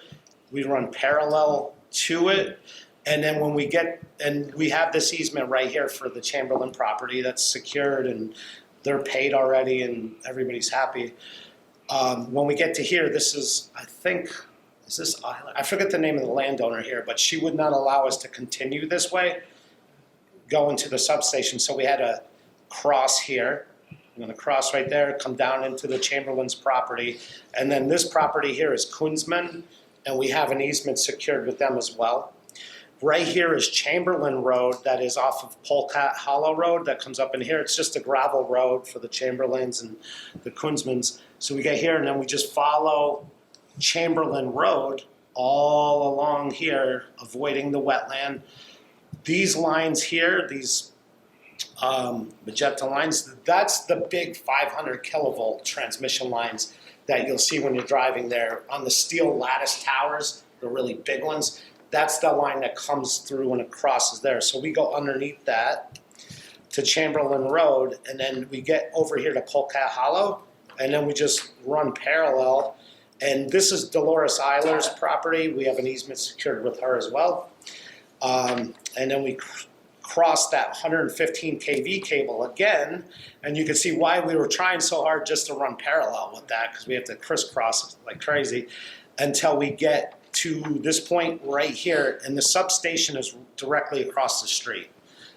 We run parallel to it, and then when we get, and we have this easement right here for the Chamberlain property that's secured, and they're paid already, and everybody's happy. When we get to here, this is, I think, is this Island? I forget the name of the landowner here, but she would not allow us to continue this way, go into the substation, so we had to cross here. I'm gonna cross right there, come down into the Chamberlain's property, and then this property here is Kunzman, and we have an easement secured with them as well. Right here is Chamberlain Road that is off of Polecat Hollow Road that comes up in here. It's just a gravel road for the Chamberlains and the Kunzmans. So we get here and then we just follow Chamberlain Road all along here, avoiding the wetland. These lines here, these magenta lines, that's the big 500 kilovolt transmission lines that you'll see when you're driving there on the steel lattice towers, the really big ones. That's the line that comes through and it crosses there. So we go underneath that to Chamberlain Road, and then we get over here to Polecat Hollow, and then we just run parallel. And this is Dolores Eiler's property. We have an easement secured with her as well. And then we cross that 115 kV cable again, and you can see why we were trying so hard just to run parallel with that, because we have to crisscross like crazy until we get to this point right here, and the substation is directly across the street.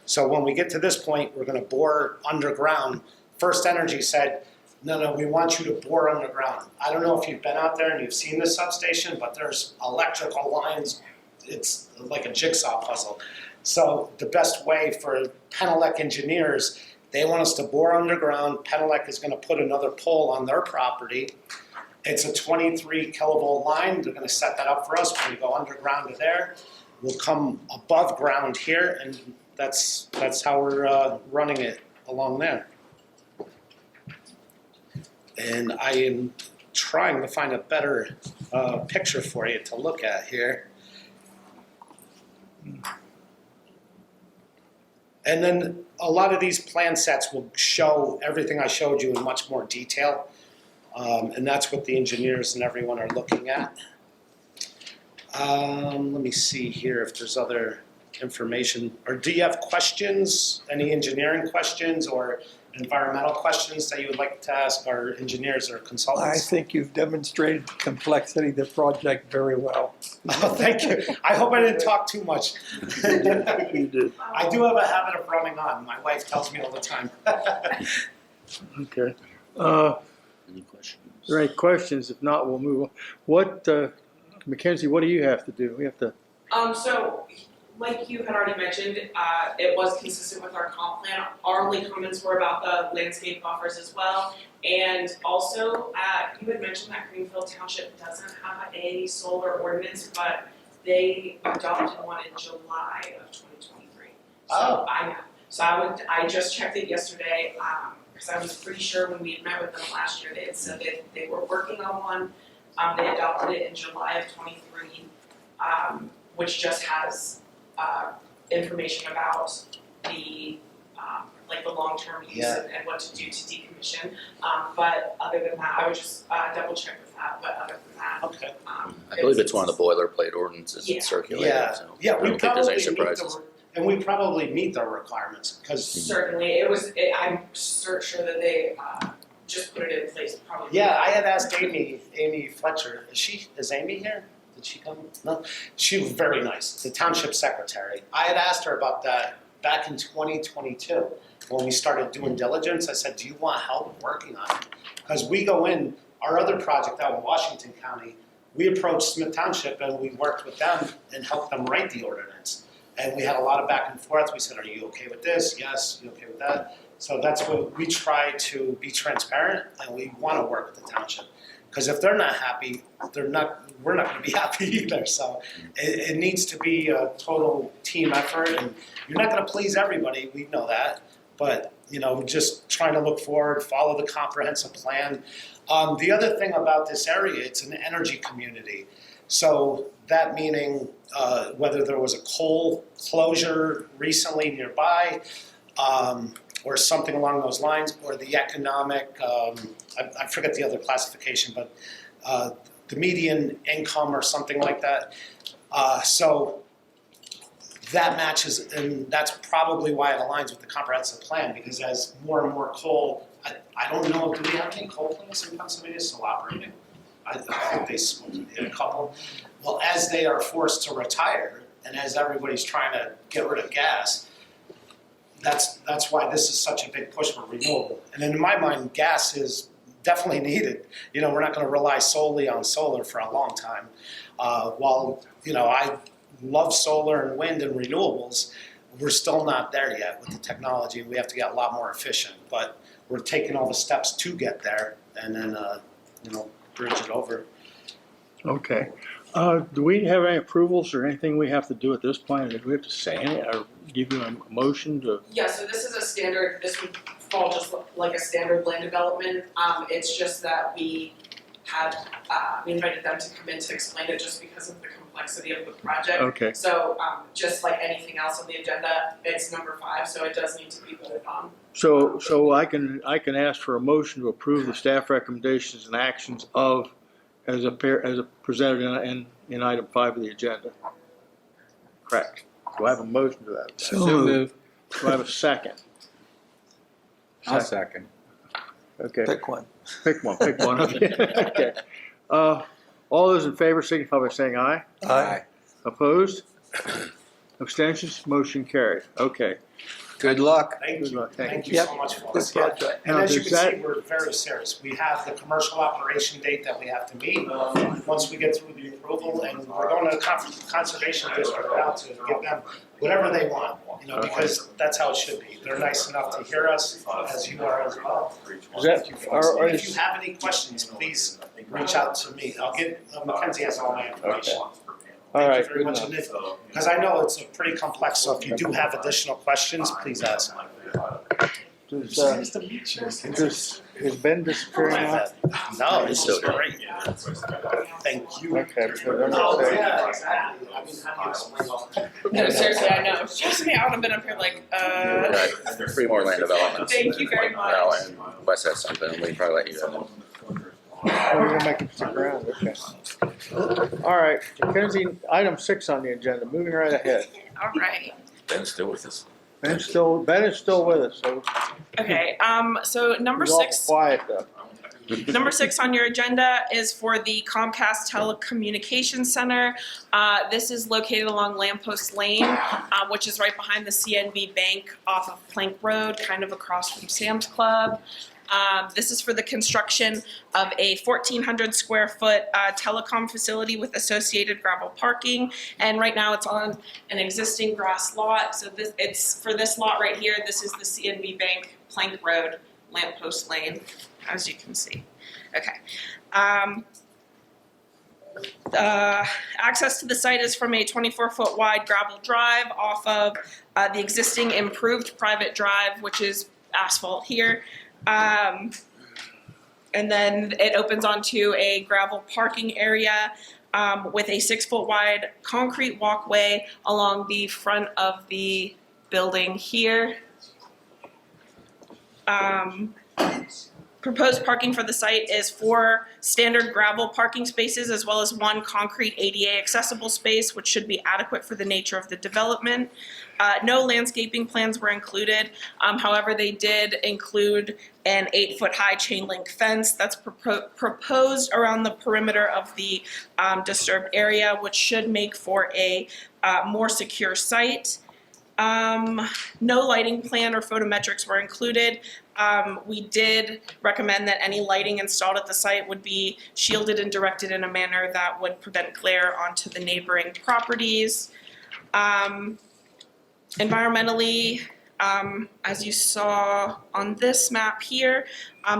So when we get to this point, we're gonna bore underground. First Energy said, no, we want you to bore underground. I don't know if you've been out there and you've seen this substation, but there's electrical lines. It's like a jigsaw puzzle. So the best way for Penelec engineers, they want us to bore underground. Penelec is gonna put another pole on their property, It's a 23 kilovolt line. They're gonna set that up for us. We're gonna go underground to there. We'll come above ground here, and that's how we're running it along there. And I am trying to find a better picture for you to look at here. And then a lot of these plan sets will show everything I showed you in much more detail. And that's what the engineers and everyone are looking at. Let me see here if there's other information. Or do you have questions, any engineering questions or environmental questions that you would like to ask our engineers or I consultants? think you've demonstrated the complexity of the project very well. Oh, thank you. I hope I didn't talk too much. You did. I do have a habit of running on. My wife tells me all the time. Okay. Any questions? Are there any questions? If not, we'll move on. What, Mackenzie, what do you have to do? We have to, So, like you had already mentioned, it was consistent with our comp plan. Our only comments were about the landscape buffers as well. And also, you had mentioned that Greenfield Township doesn't have a solar ordinance, but they adopted one in July of 2023. So Oh. I know. So I just checked it yesterday, because I was pretty sure when we had met with them last year, they had said that they were working on one. They adopted it in July of 23, which just has information about the like the long-term use and what to do to decommission. But other than that, I would just double check with that. But other than that, Okay. I believe it's one of the boilerplate ordinances Yeah. that's circulated, Yeah, so yeah, I we don't think there's any probably meet surprises. and we probably meet their requirements because certainly I'm sure that they just put it in place probably. yeah, I had asked Amy Fletcher. Is Amy here? Did she come? No, she was very nice. The township secretary. I had asked her about that back in 2022 when we started doing diligence. I said, "Do you want help working on it?" Because we go in our other project out in Washington County. We approached Smith Township and we worked with them and helped them write the ordinance. And we had a lot of back and forth. We said, "Are you okay with this? Yes. You okay with that?" So that's what we try to be transparent, and we want to work with the township. Because if they're not happy, we're not going to be happy either. So it needs to be a total team effort, and you're not going to please everybody. We know that, but just trying to look forward, follow the comprehensive plan. The other thing about this area, it's an energy community. So that meaning whether there was a coal closure recently nearby, or something along those lines, or the economic, I forget the other classification, but the median income or something like that. So that matches, and that's probably why it aligns with the comprehensive plan, because as more and more coal, I don't know, do we have any coal plants in Pennsylvania still operating? I think they a couple. Well, as they are forced to retire, and as everybody's trying to get rid of gas, that's why this is such a big push for renewable. And in my mind, gas is definitely needed. We're not going to rely solely on solar for a long time. While I love solar and wind and renewables, we're still not there yet with the technology. We have to get a lot more efficient. But we're taking all the steps to get there, and then bridge it over. okay. Do we have any approvals or anything we have to do at this point? Do we have to say any, or give you a motion to? Yeah, so this is a standard, this would fall just like a standard land development. It's just that we had, we invited them to come in to explain it just because of the complexity of the project. Okay, So just like anything else on the agenda, it's number 5, so it does need to be voted on. so I can ask for a motion to approve the staff recommendations and actions as presented in item 5 of the agenda. Correct. Do I have a motion to that effect? So moved. Do I have a second? I'll second. Okay, Pick one. pick one. Okay. All those in favor signify by saying aye. Aye. Opposed? Abstentions? Motion carried. Okay. Good luck. Thank Good you. luck. Thank Thank you Yep. so much for Good this. project. And Now, as you does can that- see, we're very serious. We have the commercial operation date that we have to meet once we get through the approval, and we're going to the conservation district now to give them whatever they want, because that's how it should be. They're nice enough to hear us, as you are as well. Is that- Thank you, folks. are- If you have any questions, please reach out to me. I'll get, Mackenzie has all my information. All Thank right, you very good much. enough. And if, because I know it's pretty complex, so if you do have additional questions, please ask. Does, is Ben disappearing now? No, this is Still here. great. Thank you. Okay, because I'm Oh, gonna say, yeah, exactly. I mean, how do you explain all that? No, seriously, I know. Trust me, I would have been up here like, Right, 3 more land developments. Thank you very much. Now, and Wes has something, we can probably let you go. oh, you're gonna make him stick around, okay. All right, Mackenzie, item 6 on the agenda, moving right ahead. All right. Ben's still with us. Ben is still with us, so Okay, so number he's awful 6. quiet though. Number 6 on your agenda is for the Comcast Telecommunications Center. This is located along Lamppost Lane, which is right behind the CNB Bank off of Plank Road, kind of across from Sam's Club. This is for the construction of a 1,400 square foot telecom facility with associated gravel parking. And right now it's on an existing grass lot. So it's for this lot right here. This is the CNB Bank, Plank Road, Lamppost Lane, as you can see. Okay. Access to the site is from a 24-foot wide gravel drive off of the existing improved private drive, which is asphalt here. And then it opens onto a gravel parking area with a 6-foot wide concrete walkway along the front of the building here. Proposed parking for the site is 4 standard gravel parking spaces as well as 1 concrete ADA accessible space, which should be adequate for the nature of the development. No landscaping plans were included. However, they did include an 8-foot high chain link fence that's proposed around the perimeter of the disturbed area, which should make for a more secure site. No lighting plan or photometrics were included. We did recommend that any lighting installed at the site would be shielded and directed in a manner that would prevent glare onto the neighboring properties. Environmentally, as you saw on this map here,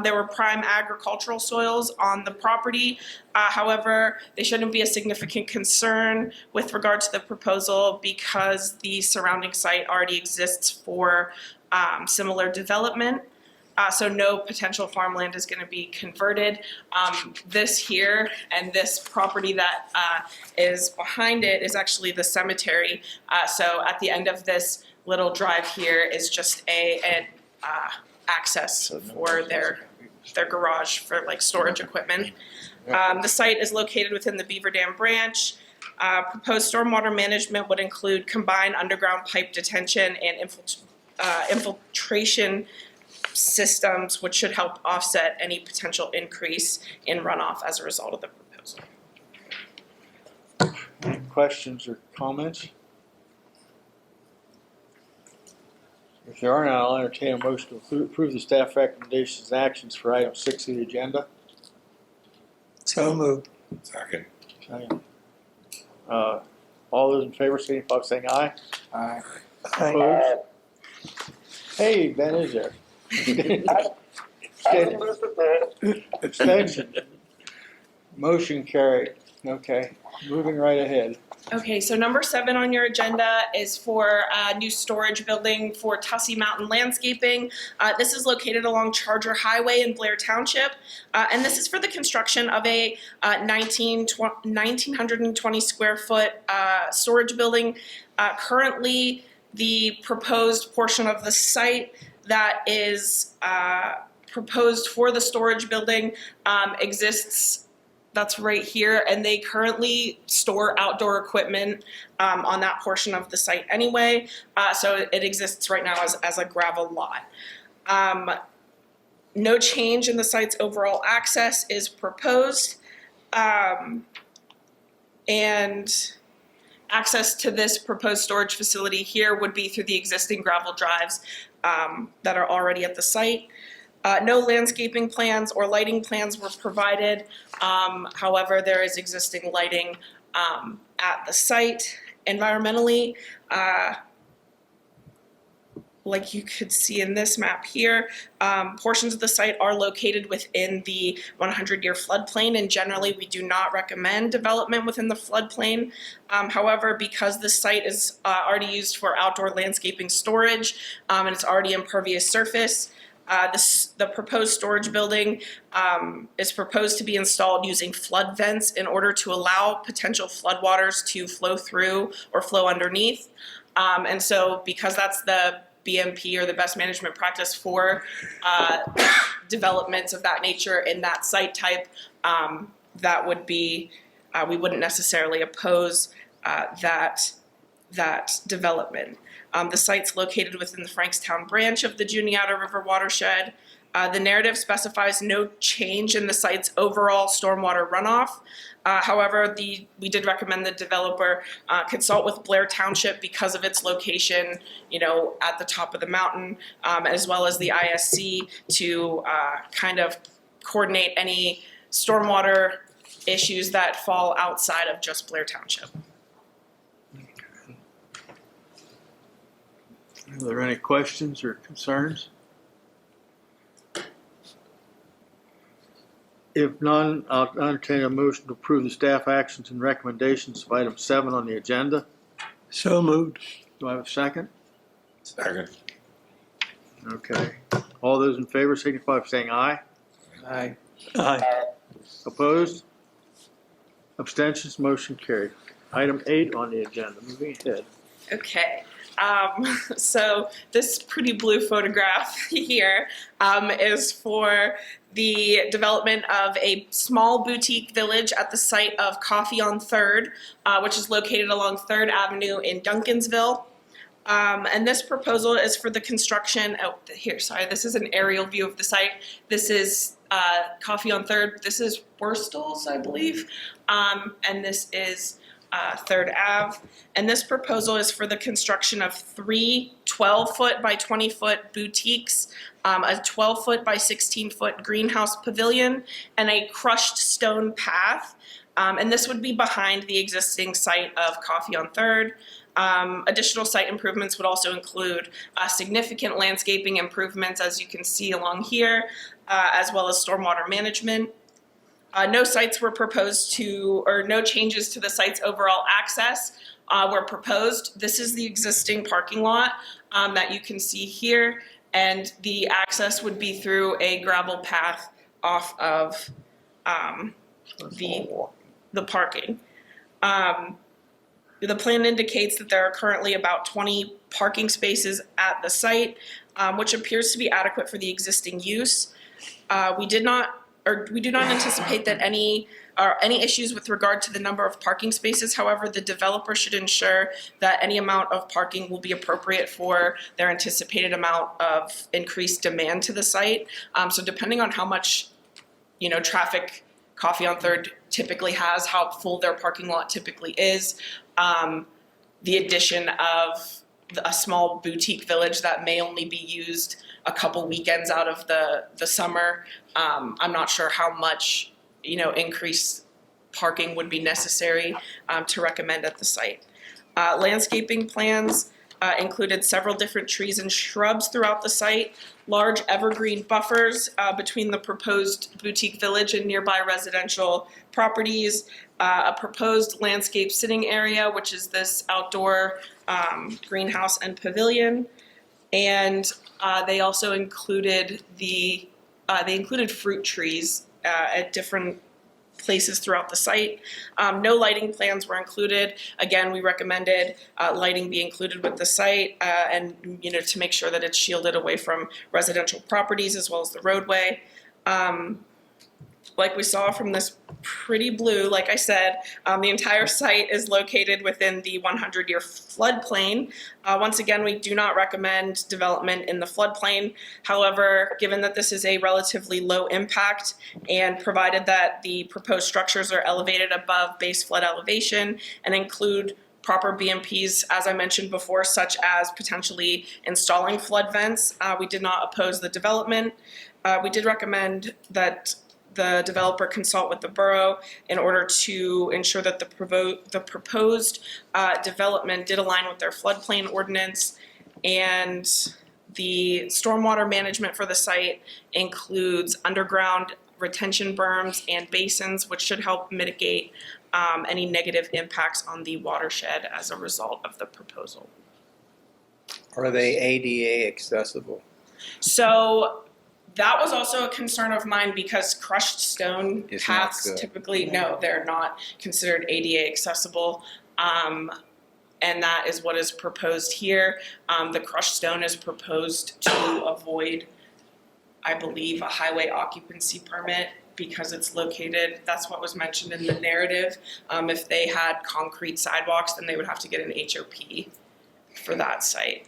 there were prime agricultural soils on the property. However, they shouldn't be a significant concern with regard to the proposal because the surrounding site already exists for similar development. So no potential farmland is going to be converted. This here and this property that is behind it is actually the cemetery. So at the end of this little drive here is just an access for their garage for like storage equipment. The site is located within the Beaver Dam branch. Proposed stormwater management would include combined underground pipe detention and infiltration systems, which should help offset any potential increase in runoff as a result of the proposal. Any questions or comments? If there are none, I'll entertain a motion to approve the staff recommendations and actions for item 6 of the agenda. So moved. Second. Second. All those in favor signify by saying aye. Aye. Opposed? Hey, Ben is there. Abstention. Motion carried. Okay, moving right ahead. Okay, so number 7 on your agenda is for a new storage building for Tussey Mountain Landscaping. This is located along Charger Highway in Blair Township, and this is for the construction of a 1,920 square foot storage building. Currently, the proposed portion of the site that is proposed for the storage building exists. That's right here, and they currently store outdoor equipment on that portion of the site anyway, so it exists right now as a gravel lot. No change in the site's overall access is proposed, and access to this proposed storage facility here would be through the existing gravel drives that are already at the site. No landscaping plans or lighting plans were provided. However, there is existing lighting at the site. Environmentally, like you could see in this map here, portions of the site are located within the 100-year floodplain, and generally we do not recommend development within the floodplain. However, because this site is already used for outdoor landscaping storage, and it's already impervious surface, the proposed storage building is proposed to be installed using flood vents in order to allow potential floodwaters to flow through or flow underneath. And so because that's the BMP, or the best management practice for developments of that nature in that site type, that would be, we wouldn't necessarily oppose that development. The site's located within the Frankstown branch of the Juniata River watershed. The narrative specifies no change in the site's overall stormwater runoff. However, we did recommend the developer consult with Blair Township because of its location, at the top of the mountain, as well as the ISC to kind of coordinate any stormwater issues that fall outside of just Blair Township. Are there any questions or concerns? If none, I'll entertain a motion to approve the staff actions and recommendations of item 7 on the agenda. So moved. Do I have a second? Second. Okay. All those in favor signify by saying aye. Aye. Aye. Opposed? Abstentions? Motion carried. Item 8 on the agenda. Moving ahead. Okay. So this pretty blue photograph here is for the development of a small boutique village at the site of Coffee on 3rd, which is located along 3rd Avenue in Duncansville. And this proposal is for the construction, this is an aerial view of the site. This is Coffee on 3rd. This is Worstel's, I believe. And this is 3rd Ave. And this proposal is for the construction of 3 12-foot by 20-foot boutiques, a 12-foot by 16-foot greenhouse pavilion, and a crushed stone path. And this would be behind the existing site of Coffee on 3rd. Additional site improvements would also include significant landscaping improvements, as you can see along here, as well as stormwater management. No sites were proposed no changes to the site's overall access were proposed. This is the existing parking lot that you can see here, and the access would be through a gravel path off of the parking. The plan indicates that there are currently about 20 parking spaces at the site, which appears to be adequate for the existing use. We do not anticipate that any issues with regard to the number of parking spaces. However, the developer should ensure that any amount of parking will be appropriate for their anticipated amount of increased demand to the site. So depending on how much, traffic Coffee on 3rd typically has, how full their parking lot typically is, the addition of a small boutique village that may only be used a couple weekends out of the summer. I'm not sure how much, increased parking would be necessary to recommend at the site. Landscaping plans included several different trees and shrubs throughout the site, large evergreen buffers between the proposed boutique village and nearby residential properties, a proposed landscape sitting area, which is this outdoor greenhouse and pavilion, and they also included fruit trees at different places throughout the site. No lighting plans were included. Again, we recommended lighting be included with the site and to make sure that it's shielded away from residential properties as well as the roadway. Like we saw from this pretty blue, like I said, the entire site is located within the 100-year floodplain. Once again, we do not recommend development in the floodplain. However, given that this is a relatively low impact and provided that the proposed structures are elevated above base flood elevation and include proper BMPs, as I mentioned before, such as potentially installing flood vents, we did not oppose the development. We did recommend that the developer consult with the borough in order to ensure that the proposed development did align with their floodplain ordinance. And The stormwater management for the site includes underground retention berms and basins, which should help mitigate any negative impacts on the watershed as a result of the proposal. Are they ADA accessible? So that was also a concern of mine because crushed stone It's not paths good. typically, no, they're not considered ADA accessible. And that is what is proposed here. The crushed stone is proposed to avoid, I believe, a highway occupancy permit because it's located, that's what was mentioned in the narrative. If they had concrete sidewalks, then they would have to get an HOP for that site.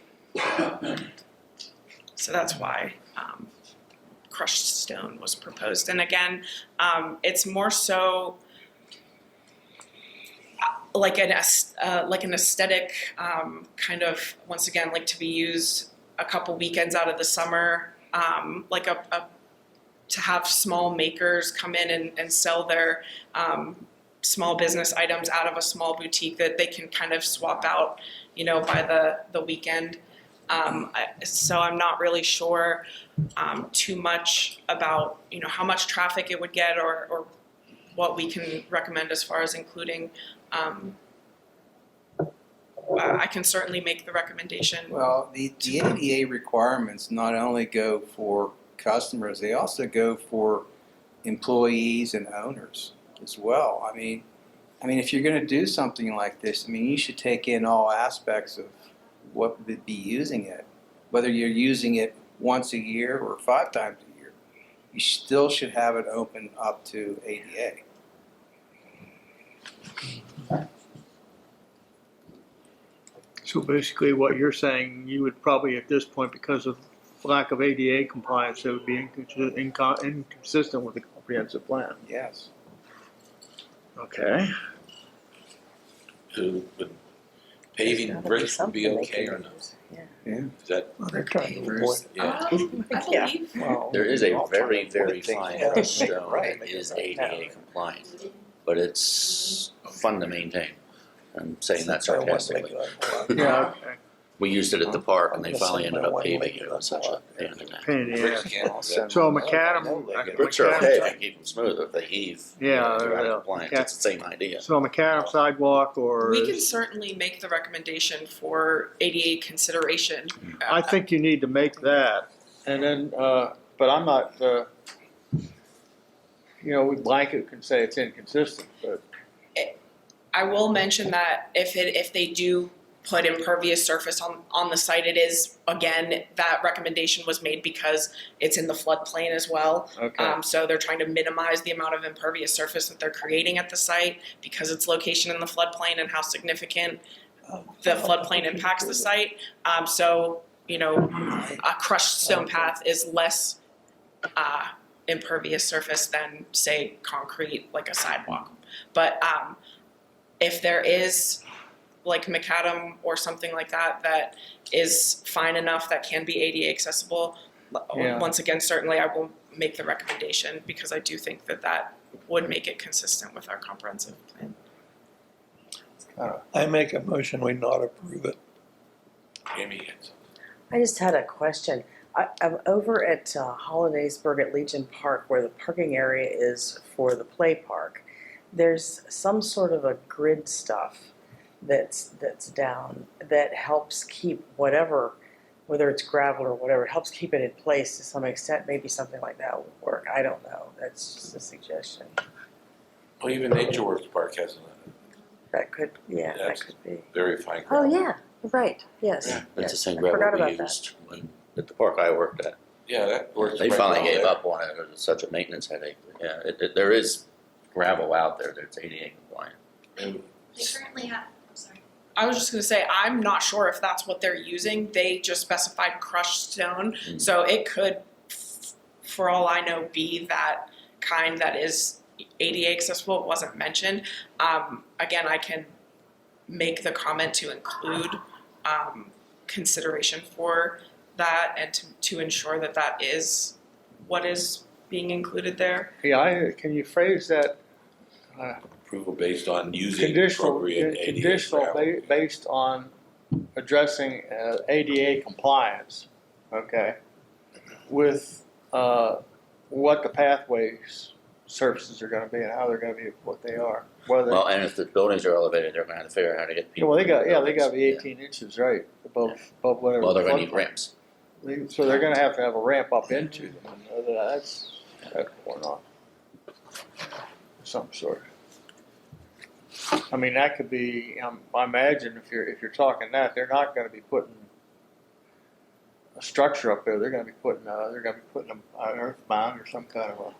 So that's why crushed stone was proposed. And again, it's more so like an aesthetic kind of, once again, like to be used a couple weekends out of the summer, like to have small makers come in and sell their small business items out of a small boutique that they can kind of swap out, by the weekend. So I'm not really sure too much about, how much traffic it would get or what we can recommend as far as including. I can certainly make the recommendation. Well, the ADA requirements not only go for customers, they also go for employees and owners as well. I mean, if you're going to do something like this, you should take in all aspects of what would be using it. Whether you're using it once a year or 5 times a year, you still should have it open up to ADA. So basically what you're saying, you would probably at this point, because of lack of ADA compliance, it would be inconsistent with the comprehensive plan. Yes. Okay. So, would paving bricks would be okay or not? Yeah. Is that, Well, they're trying to avoid. yeah, I believe. Well, There is a they're all very, trying to very avoid things. fine Yeah. crushed stone Right. that is ADA compliant, but it's fun to maintain. I'm saying that sarcastically. Yeah, okay. We used it at the park and they finally ended up paving it. It was such a pain in the neck. Pain in the bricks ass. can't all that. So macadam, Bricks are okay if you keep them smooth, if they heave. Yeah, they're out yeah. of compliance. It's the same idea. so macadam sidewalk or? We can certainly make the recommendation for ADA consideration. I think you need to make that, and then, but I'm not, we blanket can say it's inconsistent, but. I will mention that if they do put impervious surface on the site, it is, again, that recommendation was made because it's in the floodplain as well. Okay. So they're trying to minimize the amount of impervious surface that they're creating at the site because its location in the floodplain and how significant the floodplain impacts the site. So, a crushed stone path is less impervious surface than, say, concrete, like a sidewalk. But if there is like macadam or something like that is fine enough that can be ADA accessible, Yeah. once again, certainly I will make the recommendation because I do think that would make it consistent with our comprehensive plan. I make a motion we not approve it. Amy had something. I just had a question. I'm over at Hollidaysburg at Legion Park where the parking area is for the play park. There's some sort of a grid stuff that's down that helps keep whatever, whether it's gravel or whatever, it helps keep it in place to some extent. Maybe something like that would work. I don't know. That's just a suggestion. Well, even Nature Works Park has a That could, that That's- could be. very fine Oh, gravel. yeah, right, yes. Yeah, It's the yes. same I forgot gravel we about that. used at the park I worked at. Yeah, that works. They right finally well gave there. up on it. It was such a maintenance headache. But yeah, there is gravel out there that's ADA compliant. And They currently have, I'm sorry. I was just gonna say, I'm not sure if that's what they're using. They just specified crushed stone. Mm. So it could, for all I know, be that kind that is ADA accessible. It wasn't mentioned. Again, I can make the comment to include consideration for that and to ensure that is what is being included there. Yeah, can you phrase that approval based on using conditional, appropriate ADA conditional gravel. based on addressing ADA compliance? okay, with, what the pathways surfaces are gonna be and how they're gonna be, what they are. Whether, Well, and if the buildings are elevated, they're gonna have to figure out how to get yeah, people. well, they in the got, yeah, they buildings. gotta be 18 inches, right, above whatever. Well, they're gonna flood need plain. ramps. So they're gonna have to have a ramp up into them, and that's going on. Some sort. I mean, that could be, I imagine if you're talking that, they're not gonna be putting a structure up there, they're gonna be putting an earth mound or some kind of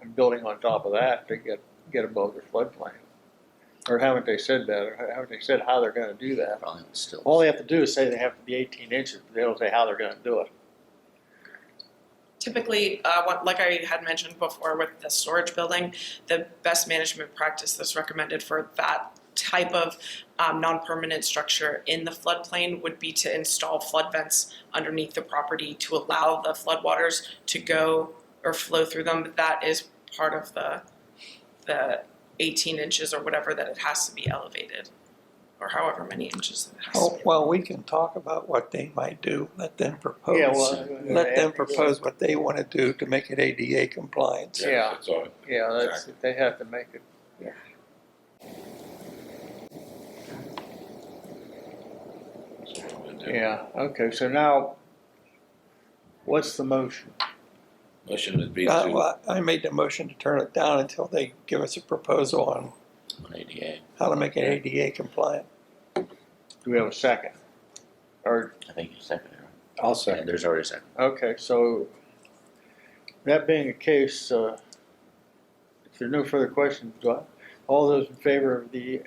a building on top of that to get above their floodplain. Or haven't they said that, or haven't they said how they're gonna do that? Probably still. All they have to do is say they have to be 18 inches, but they don't say how they're gonna do it. Typically, like I had mentioned before with the storage building, the best management practice that's recommended for that type of non-permanent structure in the floodplain would be to install flood vents underneath the property to allow the floodwaters to go or flow through them. But that is part of the 18 inches or whatever that it has to be elevated, or however many inches that it has to Oh, be. well, we can talk about what they might do, let them propose. Yeah, well, Let them propose what they want to do to make it ADA compliant. Yeah. That's all. Yeah, that's, they have to make it. That's what I'm gonna do. Yeah, okay, so now, what's the motion? Motion would be Well, I made the motion to turn it down until they give us a proposal on On ADA. how to make it ADA compliant. Do we have a second? Or, I think you seconded it. I'll Yeah, second. there's already a second. okay, so, that being the case, if there are no further questions, all those in favor of the,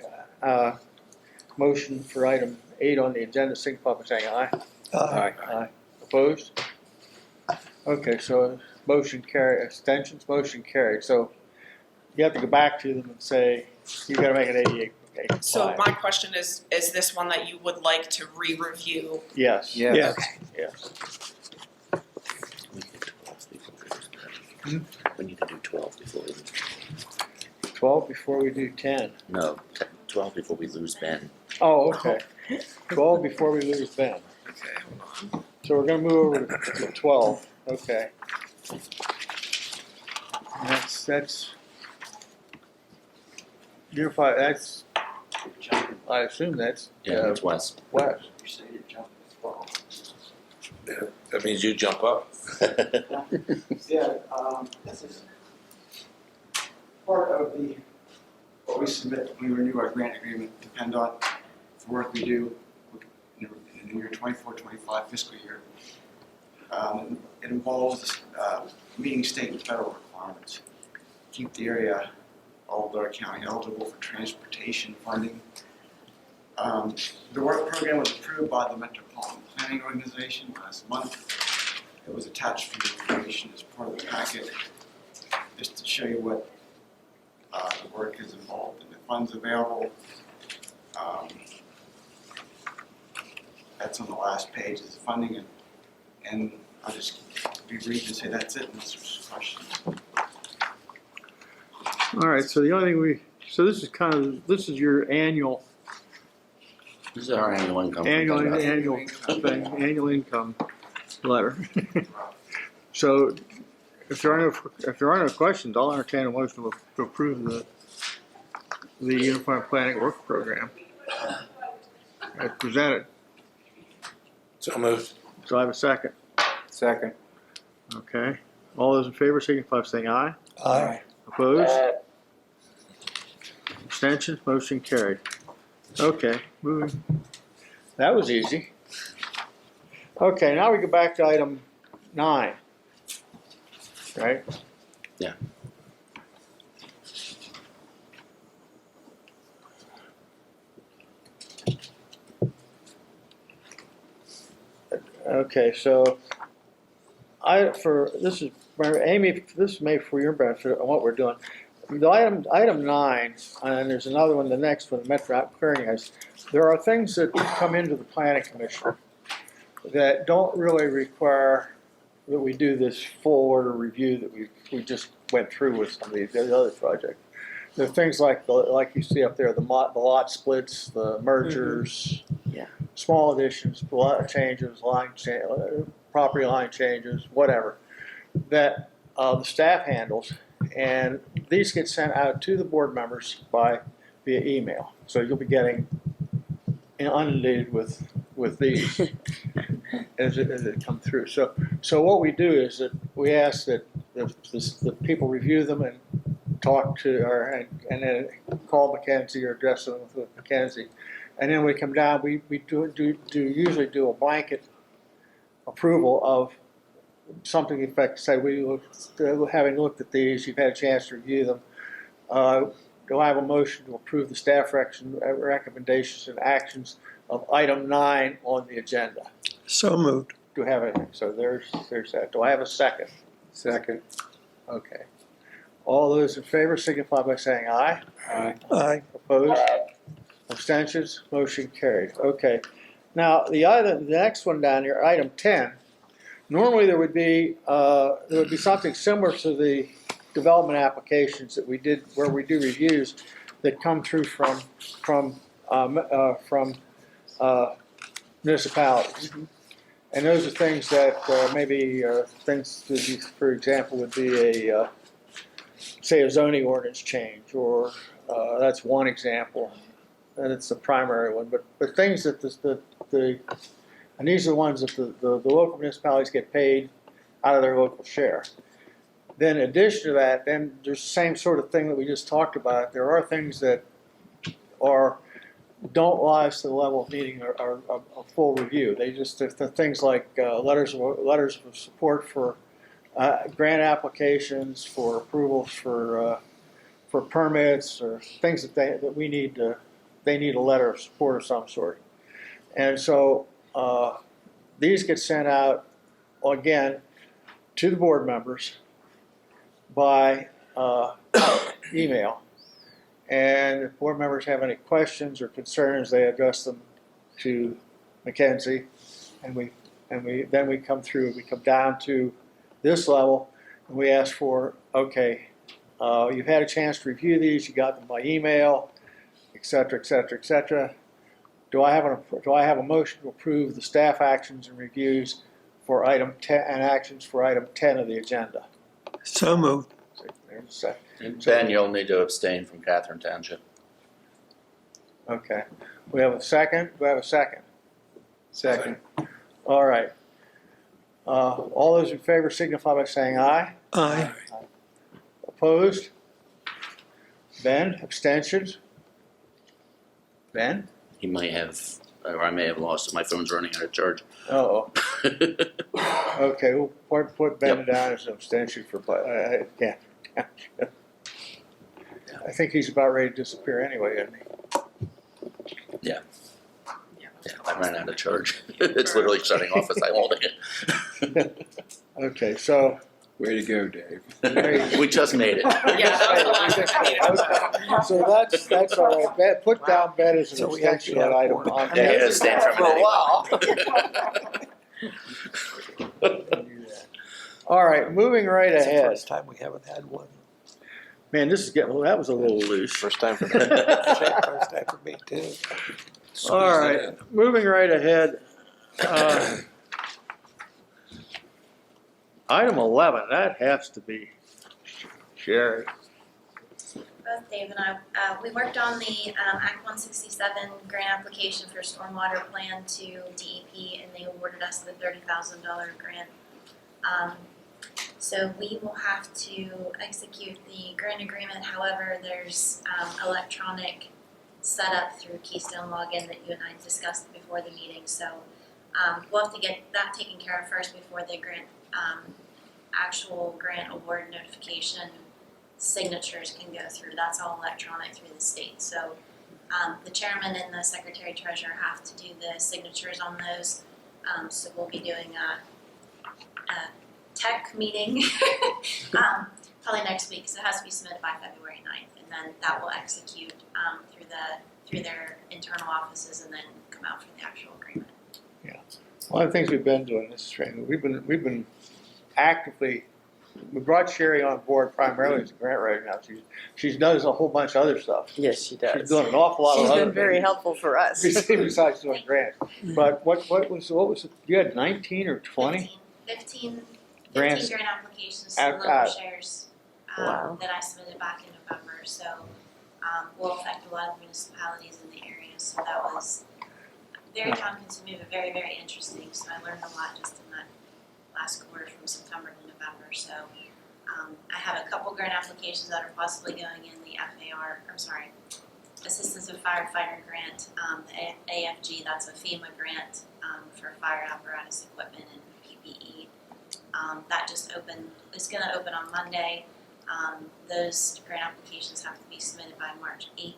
motion for item 8 on the agenda, signify by saying aye. Aye. Opposed? Okay, so motion carried, abstentions, motion carried. So you have to go back to them and say, you gotta make it ADA compliant. So my question is this one that you would like to re-review? Yes. Yeah. Yes. Yes. We need to do 12 before we lose. 12 before we do 10. No, 12 before we lose Ben. Oh, okay. 12 before we lose Ben. Okay, hold on. So we're gonna move over to 12, okay. And that's unified, that's, I assume that's, Yeah, it's west. west. That means you jump up. Yeah, this is part of what we submit when we renew our grant agreement to PennDOT for work we do in the year 24-25 fiscal year. It involves meeting state and federal requirements. Keep the area, all of Blair County, eligible for transportation funding. The work program was approved by the Metropolitan Planning Organization last month. It was attached for your information as part of the packet, just to show you what the work is involved and the funds available. That's on the last page is the funding, and I'll just be brief and say that's it unless there's questions. All right, so the only thing this is your annual This is our annual income. from annual PennDOT. thing, annual income letter. So if there are no questions, I'll entertain a motion to approve the Unified Planning Work Program as presented. So moved. So I have a second. Second. Okay. All those in favor signify by saying aye. Aye. Opposed? Abstentions? Motion carried. Okay, moving. That was easy. Okay, now we go back to item 9. Right? Yeah. Okay, so this is Amy. This is made for your benefit on what we're doing. The item 9, and there's another one. The next one, the Metro Clearinghouse. There are things that come into the Planning Commission that don't really require that we do this full order review that we just went through with some of these other projects. There are things like you see up there, the lot splits, the mergers, Yeah. small additions, lot changes, property line changes, whatever, that the staff handles. And these get sent out to the board members via email. So you'll be getting inundated with these as it come through. So what we do is that we ask that the people review them and talk to, and then call Mackenzie or address them with Mackenzie. And then we come down, we usually do a blanket approval of something in effect, say having looked at these, you've had a chance to review them. Do I have a motion to approve the staff recommendations and actions of item 9 on the agenda? So moved. Do I have anything? So there's that. Do I have a second? Second. Okay. All those in favor signify by saying aye. Aye. Aye. Opposed? Abstentions? Motion carried. Okay. Now, the next one down here, item 10, normally there would be something similar to the development applications that we did, where we do reviews that come through from municipalities. And those are things that maybe things to be, for example, would be say a zoning ordinance change, or that's one example, and it's the primary one. But things that and these are the ones that the local municipalities get paid out of their local share. Then in addition to that, then there's the same sort of thing that we just talked about. There are things that don't rise to the level of needing a full review. They just the things like letters of support for grant applications, for approvals for permits, or things that they need a letter of support of some sort. And so these get sent out again to the board members by email. And if board members have any questions or concerns, they address them to Mackenzie, and then we come through. We come down to this level, and we ask for, okay, you've had a chance to review these. You got them by email, et cetera, et cetera, et cetera. Do I have a motion to approve the staff actions and reviews for item 10 and actions for item 10 of the agenda? So moved. There's a second. And Ben, you'll need to abstain from Catherine Township. Okay. We have a second. Do I have a second? Second. All right. All those in favor signify by saying aye. Aye. Opposed? Ben? Abstentions? Ben? He might have, or I may have lost it. My phone's running out of charge. Oh. Okay. We'll put Ben down as an abstention for yeah. I think he's about ready to disappear anyway, isn't he? Yeah, I ran out of charge. It's literally shutting off as I'm holding it. Okay, so Way to go, Dave. We just made it. Yeah, that was the last thing I needed. so that's all right. Ben, put down Ben as an So we abstention actually on have item board. on Yeah, he had to stand from it anyway. All right, moving right It's the ahead. first time we haven't had one. Man, this is getting, well, that was a little loose. First time for First time for me too. All right, moving right ahead. Item 11, that has to be Sherry. Both Dave and I, we worked on the Act 167 grant application for stormwater plan to DEP, and they awarded us the $30,000 grant. So we will have to execute the grant agreement. However, there's electronic setup through Keystone Login that you and I discussed before the meeting. So we'll have to get that taken care of first before the grant actual grant award notification signatures can go through. That's all electronic through the state. So the chairman and the secretary treasurer have to do the signatures on those. So we'll be doing a tech meeting probably next week. So it has to be submitted by February 9th, and then that will execute through their internal offices and then come out for the actual agreement. One of the things we've been doing this training, we've been actively, we brought Sherry on board primarily as a grant writer now. She does a whole bunch of other stuff. Yes, she does. She's doing an awful lot She's of other been very things helpful for us. besides doing grants. But what was it? You had 19 or 20? 15 Grants. grant applications to Out- local out. shares Wow. that I submitted back in November. So will affect a lot of municipalities in the area. So that was very time consuming, but very, very interesting. So I learned a lot just in that last quarter from September to November. So I have a couple grant applications that are possibly going in the Assistance of Firefighter Grant, the AFG, that's a FEMA grant for fire apparatus equipment and PPE. That just opened, it's gonna open on Monday. Those grant applications have to be submitted by March 8th.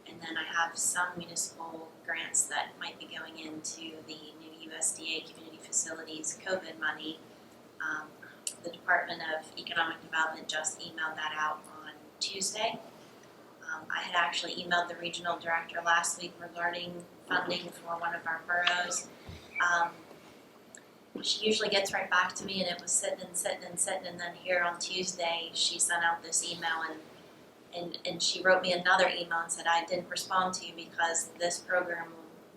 And then I have some municipal grants that might be going into the new USDA community facilities COVID money. The Department of Economic Development just emailed that out on Tuesday. I had actually emailed the regional director last week regarding funding for one of our boroughs. She usually gets right back to me, and it was sitting, and then here on Tuesday she sent out this email and she wrote me another email and said, I didn't respond to you because this program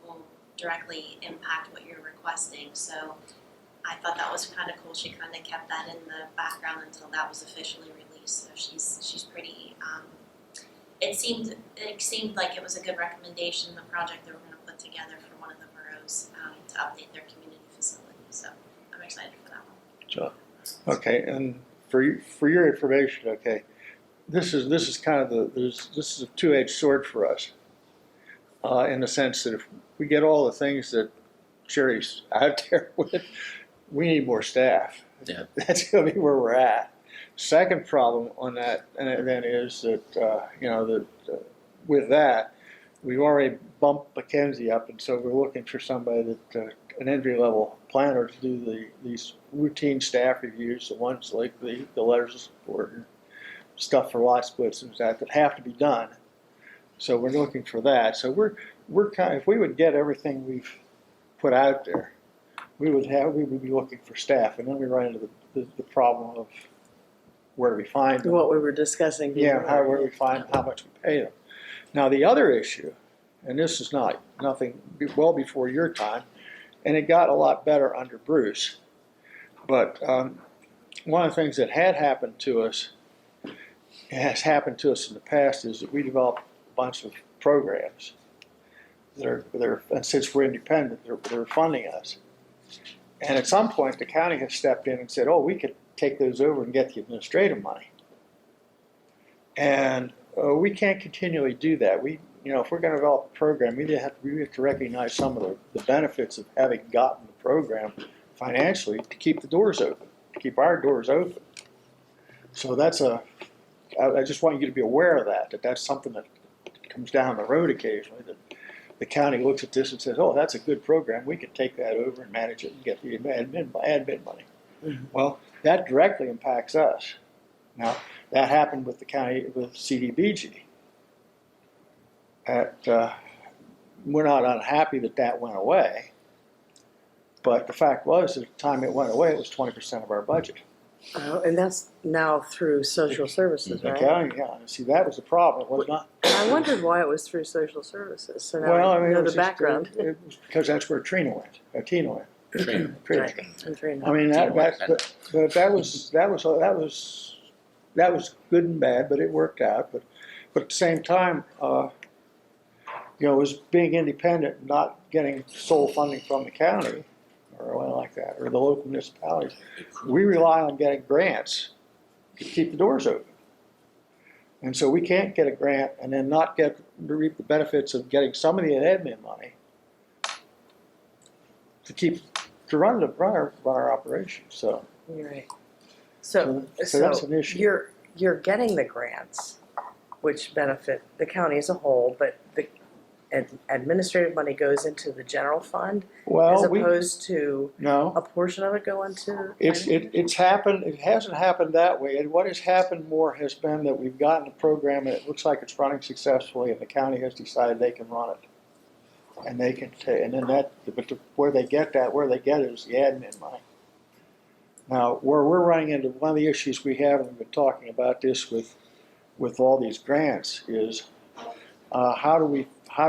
will directly impact what you're requesting. So I thought that was kind of cool. She kind of kept that in the background until that was officially released. So she's pretty. It seemed like it was a good recommendation. The project they were going to put together for one of the boroughs to update their community facility. So I'm excited for that one. Okay, and for your information, okay, this is kind of this is a two-edged sword for us, in the sense that if we get all the things that Sherry's out there with, we need more staff. Yeah. That's going to be where we're at. Second problem on that, and then is that with that, we've already bumped Mackenzie up, and so we're looking for somebody that an entry-level planner to do these routine staff reviews, the ones like the letters of support and stuff for lot splits and that have to be done. So we're looking for that. So we're kind of, if we would get everything we've put out there, we would be looking for staff, and then we run into the problem of where we find them. What we were discussing. Yeah, before. where we find how much we pay them. Now the other issue, and this is nothing well before your time, and it got a lot better under Bruce. But one of the things that had happened to us, has happened to us in the past, is that we developed a bunch of programs that are and since we're independent, they're funding us. And at some point, the county has stepped in and said, "Oh, we could take those over and get the administrative money." And we can't continually do that. If we're going to develop a program, we have to recognize some of the benefits of having gotten the program financially to keep the doors open, to keep our doors open. So I just want you to be aware of that that's something that comes down the road occasionally, that the county looks at this and says, "Oh, that's a good program. We can take that over and manage it and get the admin money." Mm-hmm. Well, that directly impacts us. Now, that happened with the county, with CDBG. We're not unhappy that went away, but the fact was, at the time it went away, it was 20% of our budget. And that's now through social services, The right? county, yeah, see, that was the problem. It was not. I wondered why it was through social services. So now Well, I we mean, know it was the just, background. it was because that's where Tina went. Tina went. Trina. Right. And Trina. I mean, that was good and bad, but it worked out. But at the same time, it was being independent, and not getting sole funding from the county or anything like that, or the local municipalities. We rely on getting grants to keep the doors open. And so we can't get a grant and then not reap the benefits of getting some of the admin money to run our operation. So You're right. So that's an issue. You're getting the grants, which benefit the county as a whole, but the administrative money goes into the general fund as opposed to no. a portion of it going to. It's happened. It hasn't happened that way. And what has happened more has been that we've gotten a program and it looks like it's running successfully, and the county has decided they can run it, and they can and then where they get it is the admin money. Now, where we're running into one of the issues we have, and we've been talking about this with all these grants, is how do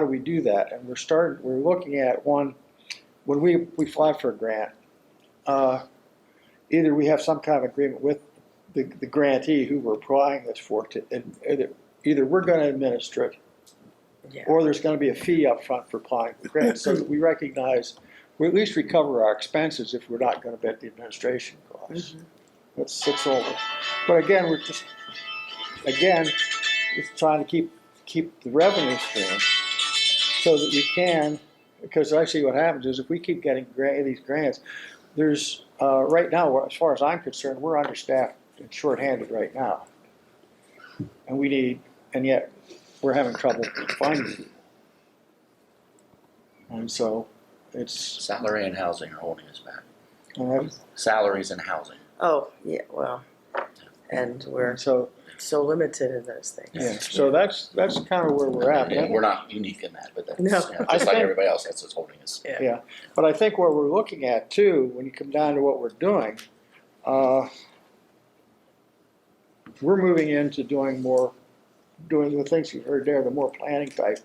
we do that? And we're looking at one when we apply for a grant. either we have some kind of agreement with the grantee who we're applying this for, and either we're gonna administer it, Yeah. or there's gonna be a fee up front for applying for grants, so that we recognize, we at least recover our expenses if we're not gonna bet the administration costs. That's all. But again, we're just trying to keep the revenue stream so that we can, because actually what happens is if we keep getting these grants, there's, right now, as far as I'm concerned, we're understaffed and shorthanded right now. And yet we're having trouble finding people. And so it's, Salary and housing are holding us back. uh, Salaries and housing. Oh, yeah, well, and we're so, so limited in those things. yeah, so that's kind of where we're at. And we're not unique in that, but that's, No. you know, I just like think- everybody else, that's what's holding us. Yeah, but I think what we're looking at too, when you come down to what we're doing, we're moving into doing the things you've heard there, the more planning type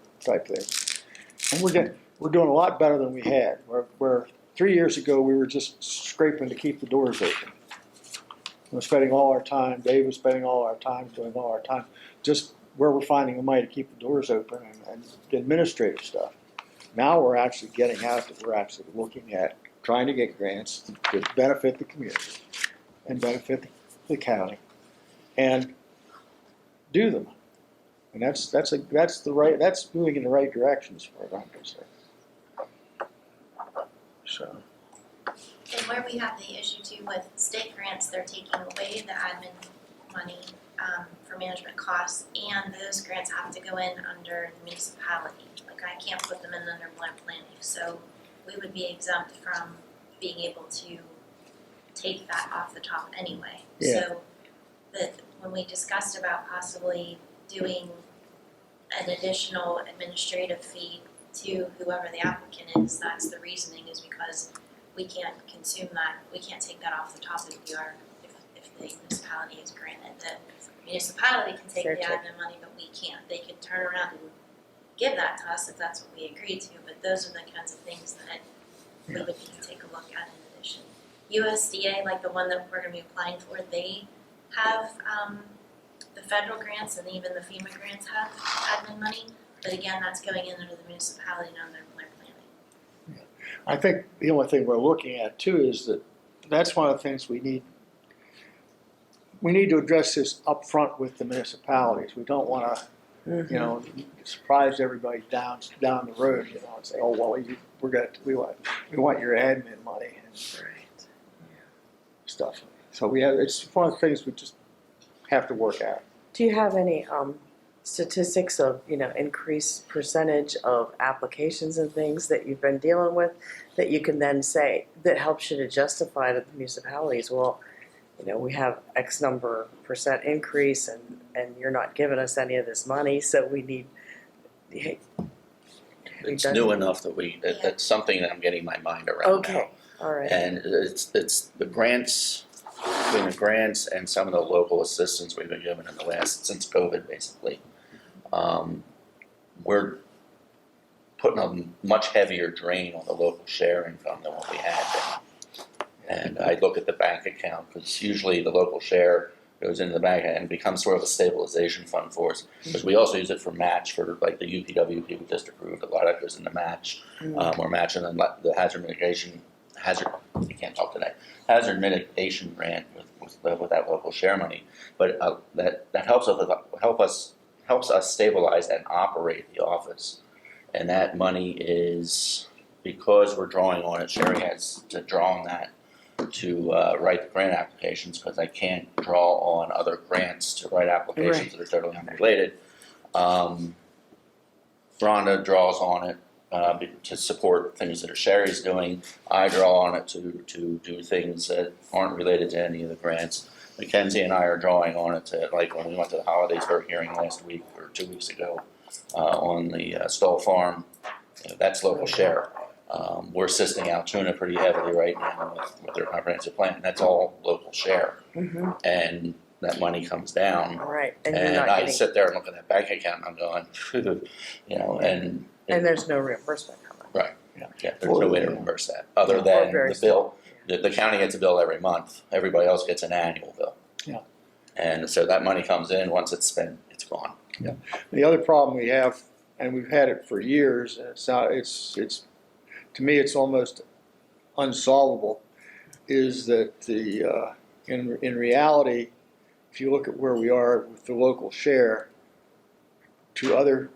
things. And we're doing a lot better than we had. Where 3 years ago, we were just scraping to keep the doors open. We're spending all our time, Dave was spending all our time, doing all our time, just where we're finding the money to keep the doors open and the administrative stuff. Now we're actually getting out that we're actually looking at trying to get grants to benefit the community and benefit the county and do them. And that's moving in the right direction as far as I'm concerned. So. And where we have the issue too with state grants, they're taking away the admin money for management costs, and those grants have to go in under the municipality. Like I can't put them in under planning, so we would be exempt from being able to take that off the top anyway. Yeah. So that when we discussed about possibly doing an additional administrative fee to whoever the applicant is, that's the reasoning, is because we can't consume that, we can't take that off the top if the municipality is granted. The municipality can take the admin money, but we can't. They could turn around and give that to us if that's what we agreed to, but those are the kinds of things that we would need to take a look at in addition. USDA, like the one that we're gonna be applying for, they have the federal grants and even the FEMA grants have admin money, but again, that's going in under the municipality, not under planning. I think the only thing we're looking at too is that's one of the things we need to address this up front with the municipalities. We don't want to, surprise everybody down the road, and say, oh well, we want your admin money and stuff. So it's one of the things we just have to work out. Do you have any statistics of, increased percentage of applications and things that you've been dealing with that you can then say, that helps you to justify to the municipalities, well, we have X number percent increase and you're not giving us any of this money, so we need. It's new enough that that's something that I'm getting my mind around now. Okay, all right. And it's the grants, between the grants and some of the local assistance we've been given since COVID basically. We're putting a much heavier drain on the local share income than what we had been. And I look at the bank account, because usually the local share goes into the bank and becomes sort of a stabilization fund for us. Because we also use it for match for like the UPWP we just approved. A lot of that goes into match. We're matching the hazard mitigation grant with that local share money. But that helps us stabilize and operate the office. And that money is, because we're drawing on it, Sherry has to draw on that to write the grant applications, because I can't draw on other grants to write applications that are totally unrelated. Rhonda draws on it to support things that Sherry's doing. I draw on it to do things that aren't related to any of the grants. Mackenzie and I are drawing on it to, like when we went to the Hollidaysburg hearing last week or 2 weeks ago on the Stoll Farm, that's local share. We're assisting Altoona pretty heavily right now with their comprehensive plan. That's all local share. And that money comes down. Right. And I sit there and look at that bank account and I'm going, and there's no reimbursement coming. Right. Yeah, there's no way to reimburse that other than the bill. the county gets a bill every month, everybody else gets an annual bill. Yeah. And so that money comes in, once it's spent, it's gone. The other problem we have, and we've had it for years, and it's to me it's almost unsolvable, is that in reality, if you look at where we are with the local share to other